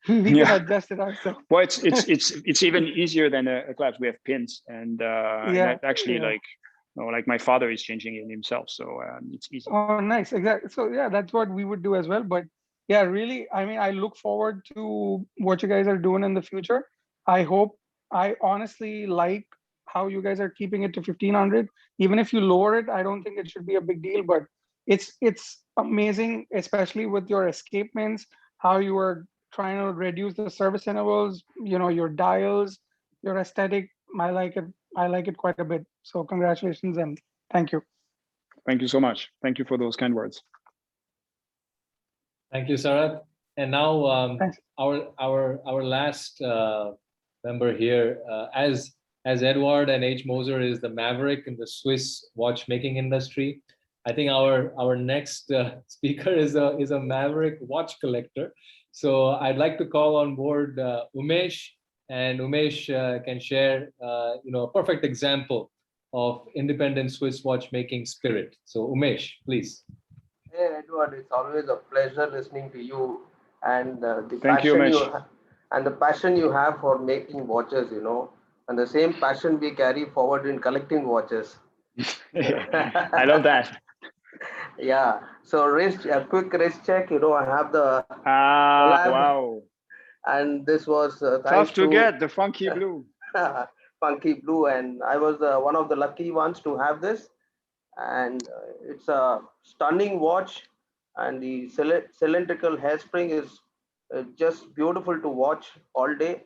we can adjust it ourselves. Well, it's even easier than a clasp. We have pins, and actually, like my father is changing it himself, so it's easy. Oh, nice, exactly. So yeah, that's what we would do as well. But yeah, really, I mean, I look forward to what you guys are doing in the future. I honestly like how you guys are keeping it to 1500. Even if you lower it, I don't think it should be a big deal. But it's amazing, especially with your escapements, how you are trying to reduce the service intervals, your dials, your aesthetic. I like it quite a bit. So congratulations and thank you. Thank you so much. Thank you for those kind words. Thank you, Sarat. And now our last member here, as Edouard and H. Moser is the maverick in the Swiss watchmaking industry, I think our next speaker is a maverick watch collector. So I'd like to call on board Umesh, and Umesh can share a perfect example of independent Swiss watchmaking spirit. So Umesh, please. Hey Edouard, it's always a pleasure listening to you and the passion you have for making watches, and the same passion we carry forward in collecting watches. I love that. Yeah. So a quick wrist check. I have the wow. And this was tough to get the funky blue. Funky blue, and I was one of the lucky ones to have this. And it's a stunning watch, and the cylindrical hairspring is just beautiful to watch all day.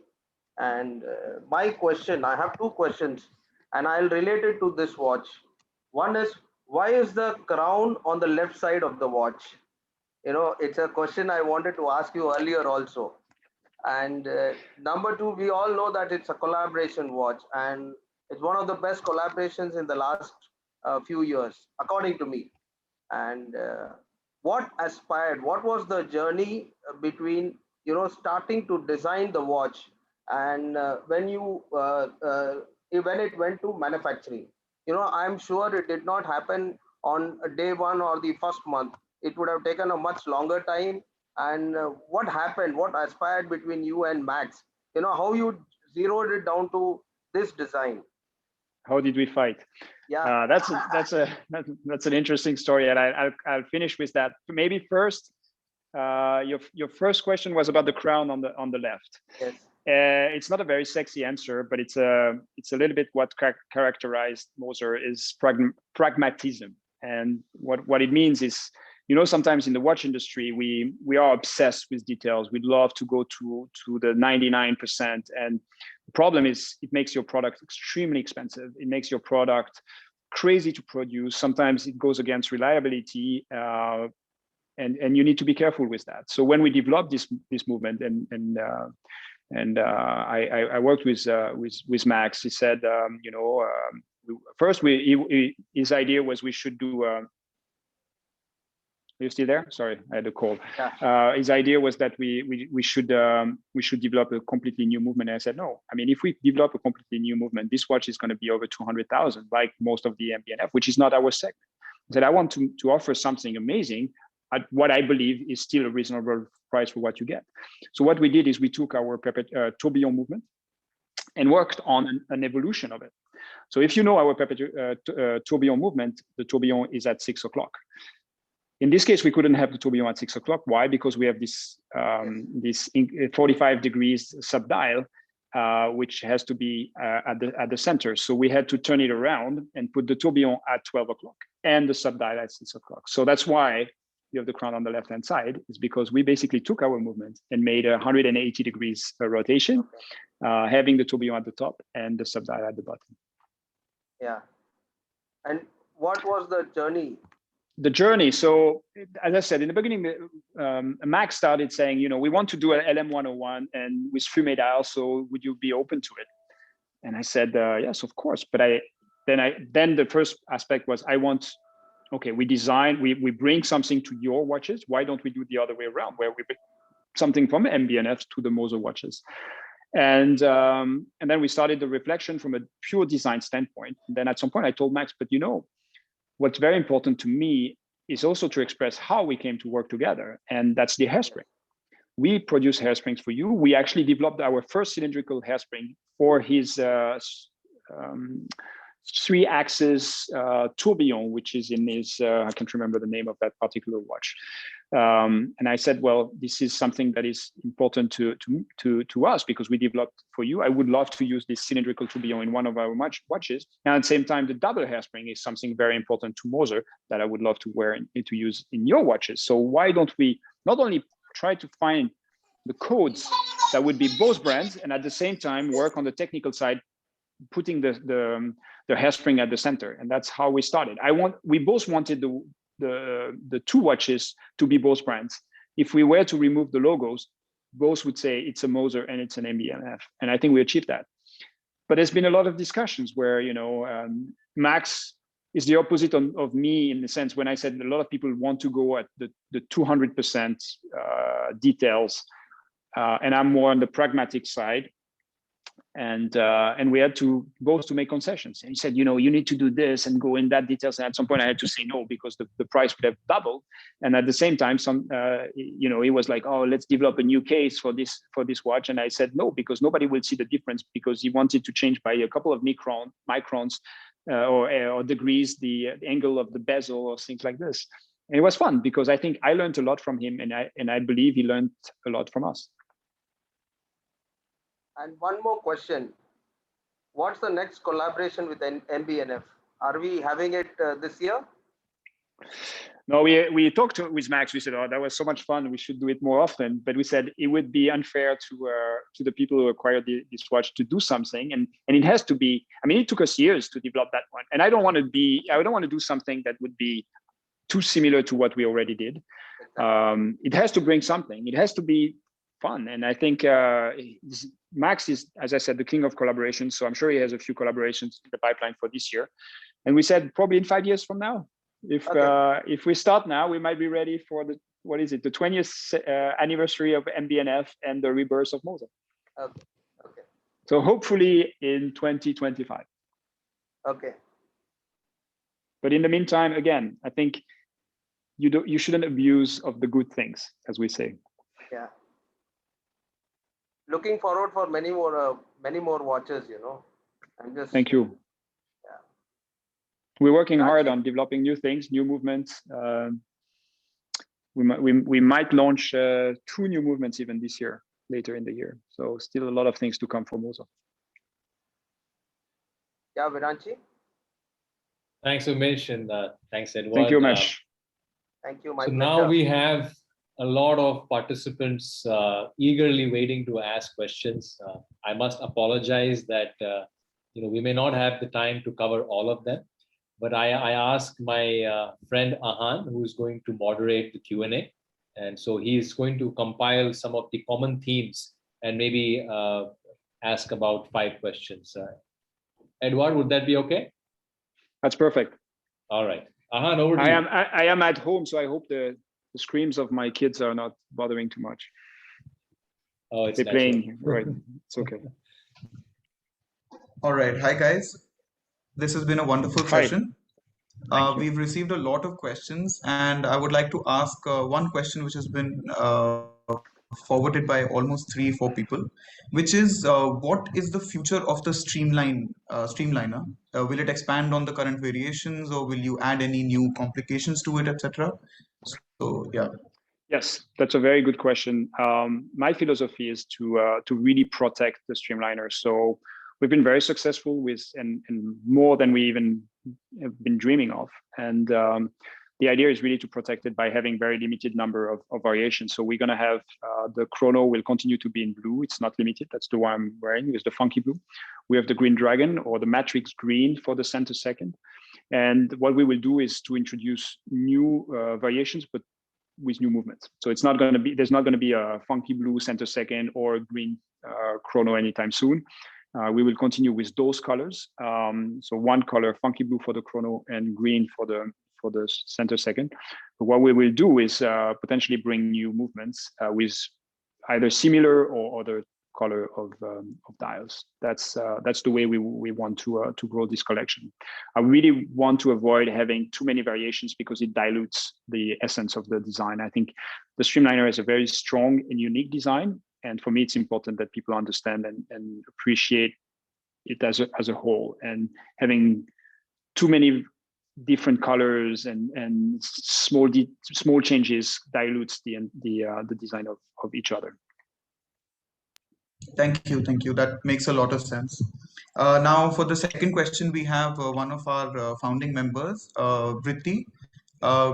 And my question, I have 2 questions, and I'll relate it to this watch. One is, why is the crown on the left side of the watch? It's a question I wanted to ask you earlier also. And number 2, we all know that it's a collaboration watch, and it's one of the best collaborations in the last few years, according to me. And what was the journey between, starting to design the watch and when it went to manufacturing? I'm sure it did not happen on day 1 or the first month. It would have taken a much longer time. And what happened? What aspired between you and Max? How you zeroed it down to this design? How did we fight? Yeah, that's an interesting story, and I'll finish with that. Maybe first, your first question was about the crown on the left. Yes. It's not a very sexy answer, but it's a little bit what characterized Moser is pragmatism, and what it means is, sometimes in the watch industry we are obsessed with details. We'd love to go to the 99%, and the problem is it makes your product extremely expensive. It makes your product crazy to produce. Sometimes it goes against reliability. and you need to be careful with that. So when we developed this movement, and I worked with Max, he said, first his idea was we should do. Are you still there? Sorry, I had a call. Yeah. His idea was that we should develop a completely new movement. And I said, no. I mean, if we develop a completely new movement, this watch is going to be over 200,000, like most of the MBNF, which is not our segment. I said, I want to offer something amazing at what I believe is still a reasonable price for what you get. So what we did is we took our tourbillon movement and worked on an evolution of it. So if you know our tourbillon movement, the tourbillon is at 6 o'clock. In this case, we couldn't have the tourbillon at 6 o'clock. Why? Because we have this 45 degrees subdial, which has to be at the center. So we had to turn it around and put the tourbillon at 12 o'clock and the subdial at 6 o'clock. So that's why you have the crown on the left-hand side, is because we basically took our movement and made a 180 degrees rotation, having the tourbillon at the top and the subdial at the bottom. Yeah. And what was the journey? The journey. So as I said in the beginning, Max started saying, we want to do an LM101 and with fume dial. So would you be open to it? And I said, yes, of course. But then the first aspect was, we bring something to your watches. Why don't we do the other way around, where we bring something from MBNF to the Moser watches? And then we started the reflection from a pure design standpoint. And then at some point I told Max, but what's very important to me is also to express how we came to work together. And that's the hairspring. We produce hairsprings for you. We actually developed our first cylindrical hairspring for his 3-axis tourbillon, which is in his, I can't remember the name of that particular watch. And I said, well, this is something that is important to us because we developed for you. I would love to use this cylindrical tourbillon in one of our watches. And at the same time, the double hairspring is something very important to Moser that I would love to wear and to use in your watches. So why don't we not only try to find the codes that would be both brands, and at the same time work on the technical side, putting the hairspring at the center. And that's how we started. We both wanted the two watches to be both brands. If we were to remove the logos, both would say it's a Moser and it's an MBNF. And I think we achieved that. But there's been a lot of discussions where, Max is the opposite of me in the sense when I said a lot of people want to go at the 200% details, and I'm more on the pragmatic side. And we had to both to make concessions. And he said, you need to do this and go in that details. And at some point I had to say no, because the price would have doubled. And at the same time, he was like, oh, let's develop a new case for this watch. And I said no, because nobody will see the difference, because he wanted to change by a couple of microns or degrees, the angle of the bezel or things like this. And it was fun because I think I learned a lot from him, and I believe he learned a lot from us. And one more question. What's the next collaboration with MBNF? Are we having it this year? No, we talked with Max. We said, oh, that was so much fun. We should do it more often. But we said it would be unfair to the people who acquired this watch to do something. And it has to be, it took us years to develop that one. And I don't want to do something that would be too similar to what we already did. It has to bring something. It has to be fun. And I think Max is, as I said, the king of collaborations. So I'm sure he has a few collaborations in the pipeline for this year. And we said probably in 5 years from now, if we start now, we might be ready for the 20th anniversary of MBNF and the rebirth of Moser. Okay. So hopefully in 2025. Okay. But in the meantime, again, I think you shouldn't abuse of the good things, as we say. Yeah. Looking forward for many more watches. Thank you. Yeah. We're working hard on developing new things, new movements. We might launch 2 new movements even this year, later in the year. So still a lot of things to come from Moser. Yeah, Viranchi. Thanks, Umesh, and thanks, Edouard. Thank you, Umesh. Thank you. So now we have a lot of participants eagerly waiting to ask questions. I must apologize that we may not have the time to cover all of them. but I asked my friend Ahan, who is going to moderate the Q&A. And so he's going to compile some of the common themes and maybe ask about 5 questions. Edouard, would that be okay? That's perfect. All right. Ahan, over to you. I am at home, so I hope the screams of my kids are not bothering too much. Oh, it's They're playing, right? It's okay. All right. Hi, guys. This has been a wonderful session. We've received a lot of questions, and I would like to ask one question which has been forwarded by almost 3-4 people, which is what is the future of the streamliner? Will it expand on the current variations, or will you add any new complications to it, etc.? So yeah. Yes, that's a very good question. My philosophy is to really protect the streamliner. So we've been very successful with and more than we even have been dreaming of. And the idea is really to protect it by having very limited number of variations. So we're going to have the chrono will continue to be in blue. It's not limited. That's the one I'm wearing, is the funky blue. We have the green dragon or the matrix green for the center second. And what we will do is to introduce new variations, but with new movements. So it's not going to be, there's not going to be a funky blue center second or green chrono anytime soon. We will continue with those colors. So one color, funky blue for the chrono and green for the center second. But what we will do is potentially bring new movements with either similar or other color of dials. That's the way we want to grow this collection. I really want to avoid having too many variations because it dilutes the essence of the design. I think the streamliner is a very strong and unique design, and for me, it's important that people understand and appreciate it as a whole. And having too many different colors and small changes dilutes the design of each other. Thank you. That makes a lot of sense. Now, for the second question, we have one of our founding members, Vritti.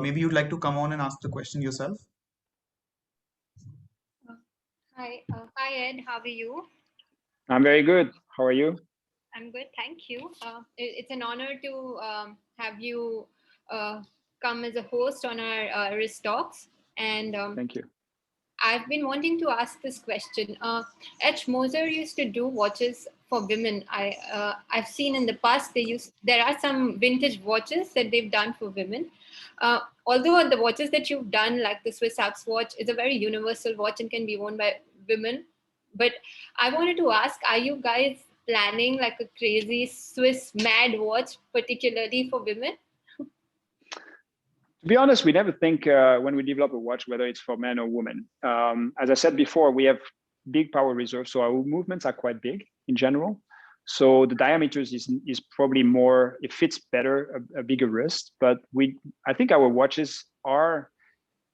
Maybe you'd like to come on and ask the question yourself. Hi, Ed. How are you? I'm very good. How are you? I'm good, thank you. It's an honor to have you come as a host on our Risk Talks. And thank you. I've been wanting to ask this question. H. Moser used to do watches for women. I've seen in the past there are some vintage watches that they've done for women. Although the watches that you've done, like the Swiss Alps watch, is a very universal watch and can be worn by women. But I wanted to ask, are you guys planning like a crazy Swiss mad watch, particularly for women? To be honest, we never think when we develop a watch whether it's for men or women. As I said before, we have big power reserves, so our movements are quite big in general. So the diameters is probably more, it fits better a bigger wrist. But I think our watches are,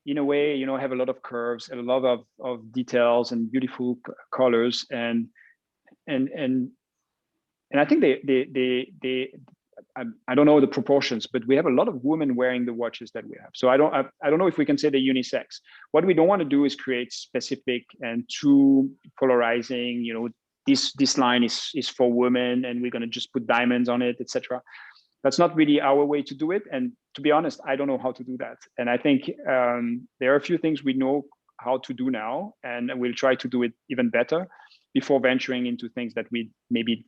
in a way, have a lot of curves and a lot of details and beautiful colors, and I think I don't know the proportions, but we have a lot of women wearing the watches that we have. So I don't know if we can say they're unisex. What we don't want to do is create specific and too polarizing, this line is for women and we're going to just put diamonds on it, etc. That's not really our way to do it. And to be honest, I don't know how to do that. And I think there are a few things we know how to do now, and we'll try to do it even better before venturing into things that we maybe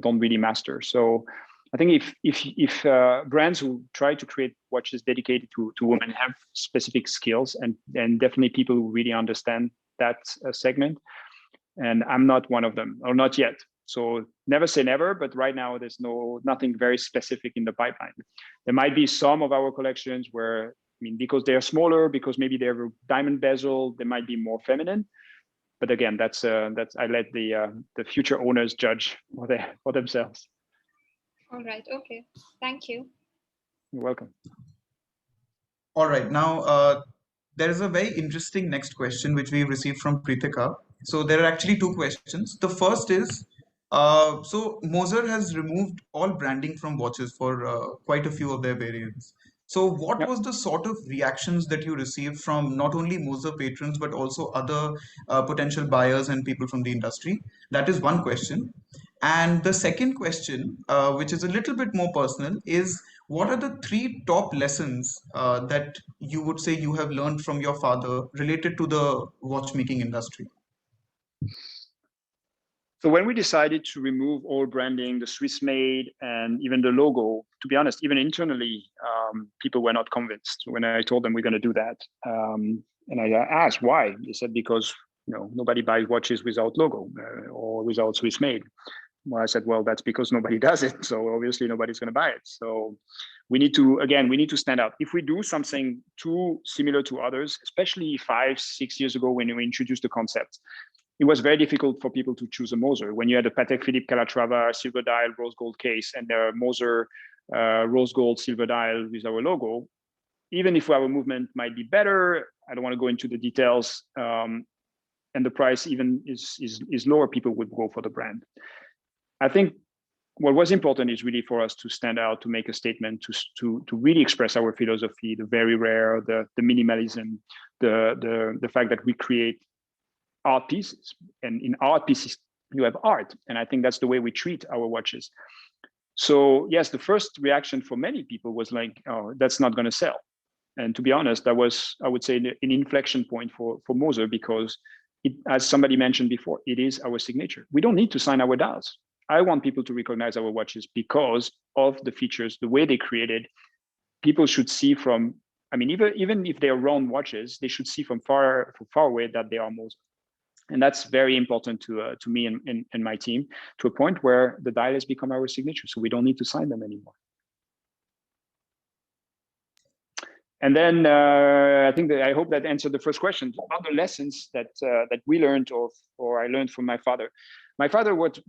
don't really master. So I think if brands who try to create watches dedicated to women have specific skills and definitely people who really understand that segment, and I'm not one of them, or not yet. So never say never, but right now there's nothing very specific in the pipeline. There might be some of our collections where, because they're smaller, because maybe they have a diamond bezel, they might be more feminine. But again, that's I let the future owners judge for themselves. All right. Okay. Thank you. You're welcome. All right. Now, there is a very interesting next question which we received from Pritika. So there are actually 2 questions. The first is, so Moser has removed all branding from watches for quite a few of their variants. So what was the sort of reactions that you received from not only Moser patrons, but also other potential buyers and people from the industry? That is one question. And the second question, which is a little bit more personal, is what are the 3 top lessons that you would say you have learned from your father related to the watchmaking industry? So when we decided to remove all branding, the Swiss made, and even the logo, to be honest, even internally, people were not convinced when I told them we're going to do that. And I asked why. They said because nobody buys watches without logo or without Swiss made. Well, I said, well, that's because nobody does it. So obviously nobody's going to buy it. So we need to stand out. If we do something too similar to others, especially 5-6 years ago when we introduced the concept, it was very difficult for people to choose a Moser. When you had a Patek Philippe Calatrava silver dial rose gold case and the Moser rose gold silver dial with our logo, even if our movement might be better, I don't want to go into the details, and the price even is lower, people would go for the brand. I think what was important is really for us to stand out, to make a statement, to really express our philosophy, the very rare, the minimalism, the fact that we create art pieces, and in art pieces you have art, and I think that's the way we treat our watches. So yes, the first reaction for many people was like, oh, that's not going to sell. And to be honest, that was, I would say, an inflection point for Moser, because it, as somebody mentioned before, it is our signature. We don't need to sign our dials. I want people to recognize our watches because of the features, the way they created. People should see from, I mean, even if they're round watches, they should see from far away that they are Moser. And that's very important to me and my team, to a point where the dial has become our signature. So we don't need to sign them anymore. And then I hope that answered the first question. Other lessons that we learned, or I learned from my father. My father worked,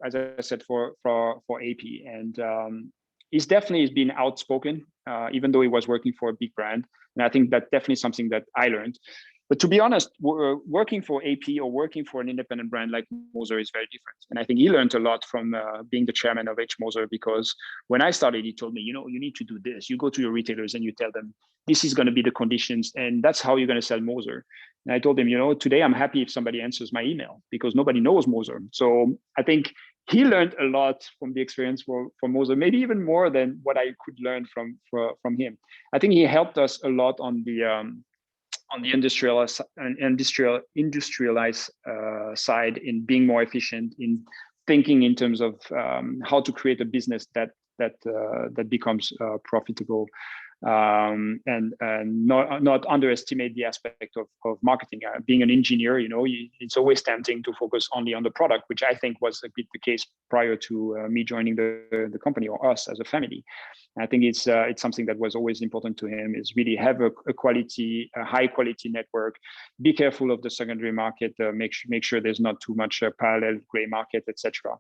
as I said, for AP, and he's definitely been outspoken, even though he was working for a big brand. And I think that's definitely something that I learned. But to be honest, working for AP or working for an independent brand like Moser is very different. And I think he learned a lot from being the chairman of H. Moser, because when I started, he told me, you need to do this. You go to your retailers and you tell them, this is going to be the conditions, and that's how you're going to sell Moser. And I told him, today I'm happy if somebody answers my email, because nobody knows Moser. So I think he learned a lot from the experience for Moser, maybe even more than what I could learn from him. I think he helped us a lot on the industrialized side, in being more efficient, in thinking in terms of how to create a business that becomes profitable, and not underestimate the aspect of marketing. Being an engineer, it's always tempting to focus only on the product, which I think was a bit the case prior to me joining the company, or us as a family. I think it's something that was always important to him, is really have a high quality network, be careful of the secondary market, make sure there's not too much parallel gray market, etc.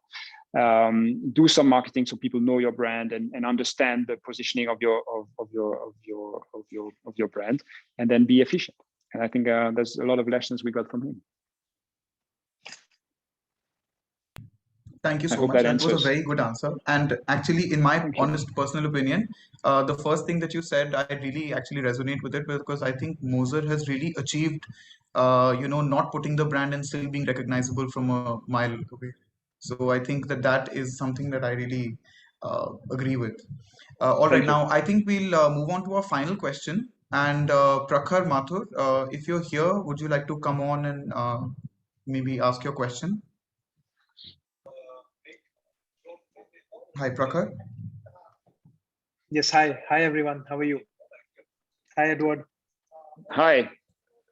Do some marketing so people know your brand and understand the positioning of your brand, and then be efficient. And I think there's a lot of lessons we got from him. Thank you so much. That was a very good answer. And actually, in my honest personal opinion, the first thing that you said, I really actually resonate with it, because I think Moser has really achieved, not putting the brand and still being recognizable from a mile away. So I think that is something that I really agree with. All right, now I think we'll move on to our final question. And Prakhar Mathur, if you're here, would you like to come on and maybe ask your question? Hi, Prakhar. Yes, hi. Hi, everyone. How are you? Hi, Edouard. Hi,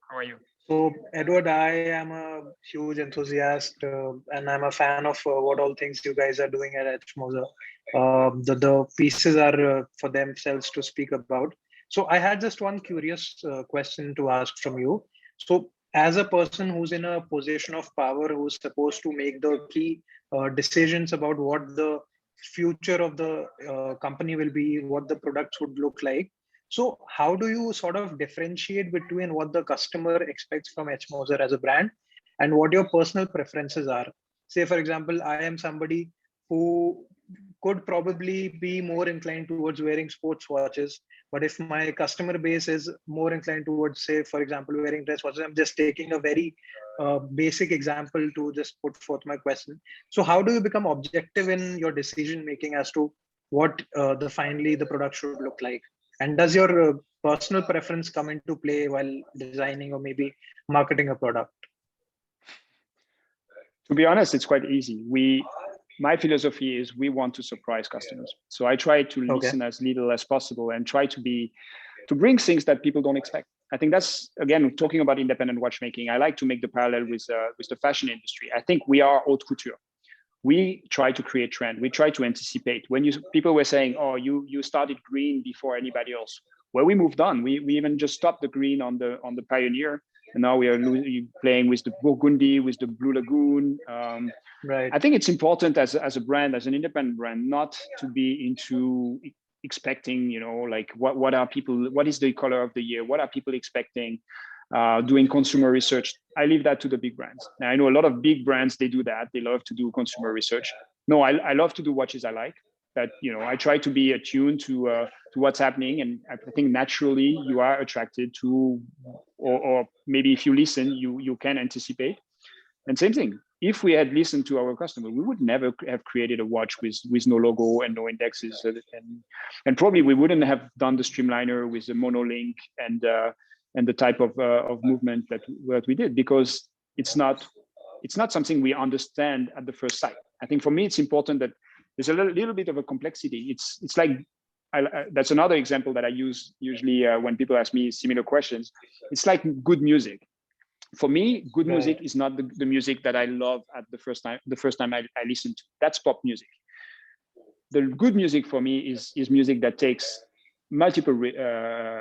how are you? So, Edouard, I am a huge enthusiast, and I'm a fan of what all things you guys are doing at H. Moser. The pieces are for themselves to speak about. So, I had just one curious question to ask from you. So, as a person who's in a position of power, who's supposed to make the key decisions about what the future of the company will be, what the products would look like. So how do you sort of differentiate between what the customer expects from H. Moser as a brand and what your personal preferences are? Say, for example, I am somebody who could probably be more inclined towards wearing sports watches. But if my customer base is more inclined towards, say, for example, wearing dress watches, I'm just taking a very a basic example to just put forth my question. So how do you become objective in your decision making as to what finally the product should look like? And does your personal preference come into play while designing or maybe marketing a product? To be honest, it's quite easy. My philosophy is we want to surprise customers. So I try to listen as little as possible and try to bring things that people don't expect. I think that's, again, talking about independent watchmaking. I like to make the parallel with the fashion industry. I think we are haute couture. We try to create trend. We try to anticipate. When people were saying, "Oh, you started green before anybody else," well, we moved on. We even just stopped the green on the Pioneer, and now we are playing with the Burgundy, with the Blue Lagoon. Right. I think it's important as a brand, as an independent brand, not to be into expecting, like what is the color of the year? What are people expecting? Doing consumer research. I leave that to the big brands. Now, I know a lot of big brands, they do that. They love to do consumer research. No, I love to do watches I like. That, I try to be attuned to what's happening. And I think naturally you are attracted to, or maybe if you listen, you can anticipate. And same thing, if we had listened to our customer, we would never have created a watch with no logo and no indexes. And probably we wouldn't have done the Streamliner with the monolink and the type of movement that we did, because it's not something we understand at the first sight. I think for me, it's important that there's a little bit of a complexity. It's like, that's another example that I use usually when people ask me similar questions. It's like good music. For me, good music is not the music that I love at the first time I listen to. That's pop music. The good music for me is music that takes multiple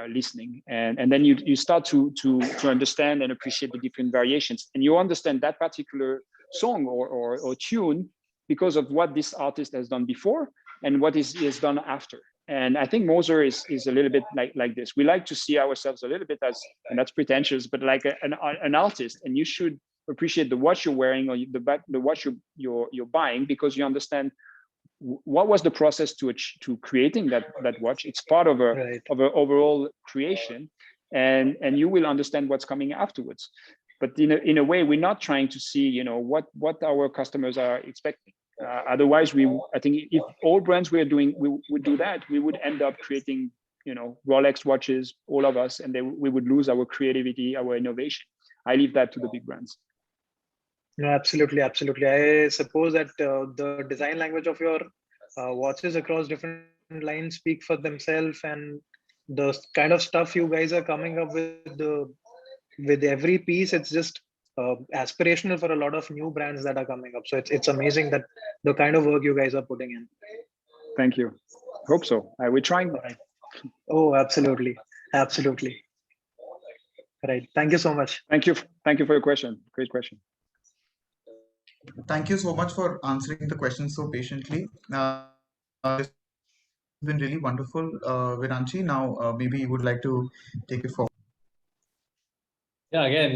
listening, and then you start to understand and appreciate the different variations, and you understand that particular song or tune because of what this artist has done before and what he has done after. And I think Moser is a little bit like this. We like to see ourselves a little bit as, and that's pretentious, but like an artist, and you should appreciate the watch you're wearing or the watch you're buying, because you understand what was the process to creating that watch. It's part of a overall creation, and you will understand what's coming afterwards. But in a way, we're not trying to see what our customers are expecting. Otherwise, I think if all brands we would do that, we would end up creating Rolex watches, all of us, and we would lose our creativity, our innovation. I leave that to the big brands. No, absolutely. I suppose that the design language of your watches across different lines speak for themselves, and the kind of stuff you guys are coming up with every piece, it's just aspirational for a lot of new brands that are coming up. So it's amazing that the kind of work you guys are putting in. Thank you. Hope so. We're trying. Right. Oh, absolutely. Right. Thank you so much. Thank you for your question. Great question. Thank you so much for answering the question so patiently. It's been really wonderful, Viranchi. Now, maybe you would like to take it forward. Yeah, again,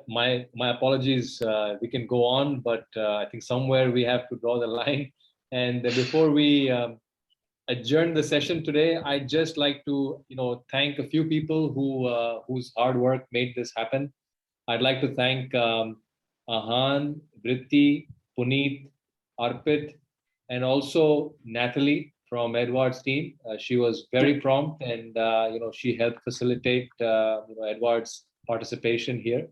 my apologies. We can go on, but I think somewhere we have to draw the line. And before we adjourn the session today, I'd just like to, thank a few people whose hard work made this happen. I'd like to thank Ahan, Vritti, Puneet, Arpit, and also Natalie from Edouard's team. She was very prompt, and she helped facilitate Edouard's participation here.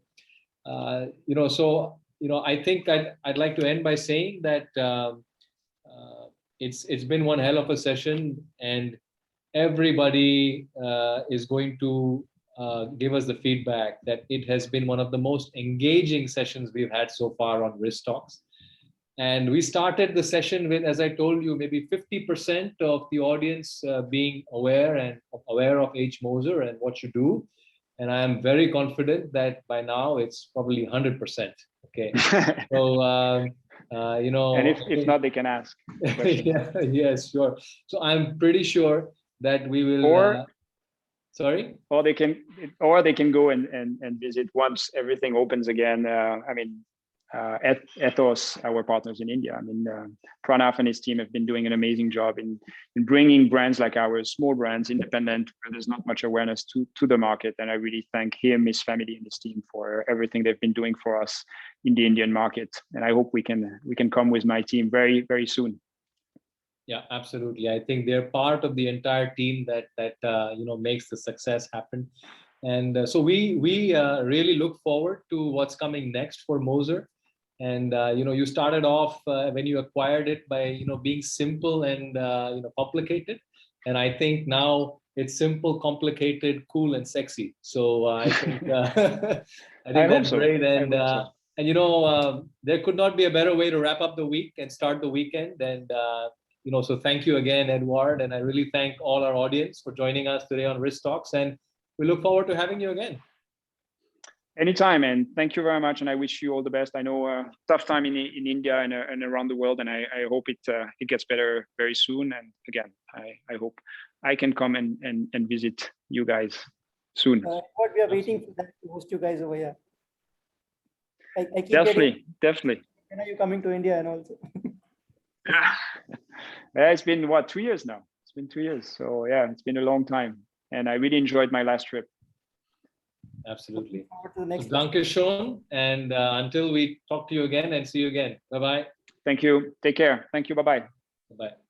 So I think I'd like to end by saying that it's been one hell of a session, and everybody is going to give us the feedback that it has been one of the most engaging sessions we've had so far on Wrist Talks. And we started the session with, as I told you, maybe 50% of the audience being aware of H. Moser and what you do. And I am very confident that by now it's probably 100%. Okay. So, and if not, they can ask. Yeah, yes, sure. So I'm pretty sure that we will. Sorry? Or they can go and visit once everything opens again. Ethos, our partners in India. I mean, Pranav and his team have been doing an amazing job in bringing brands like ours, small brands, independent, where there's not much awareness to the market. And I really thank him, his family, and his team for everything they've been doing for us in the Indian market. And I hope we can come with my team very, very soon. Yeah, absolutely. I think they're part of the entire team that makes the success happen. And so we really look forward to what's coming next for Moser. And you started off when you acquired it by being simple and complicated, and I think now it's simple, complicated, cool, and sexy. So I think I think that's great. And there could not be a better way to wrap up the week and start the weekend. And so thank you again, Edouard, and I really thank all our audience for joining us today on Wrist Talks, and we look forward to having you again. Anytime, and thank you very much. And I wish you all the best. I know tough time in India and around the world, and I hope it gets better very soon. And again, I hope I can come and visit you guys soon. What we are waiting for that to host you guys over here. I keep definitely. When are you coming to India and also? Yeah, it's been 2 years now. It's been 2 years. So yeah, it's been a long time, and I really enjoyed my last trip. Absolutely. Next Dankeschön, and until we talk to you again and see you again. Bye-bye. Thank you. Take care. Thank you. Bye-bye. Bye-bye.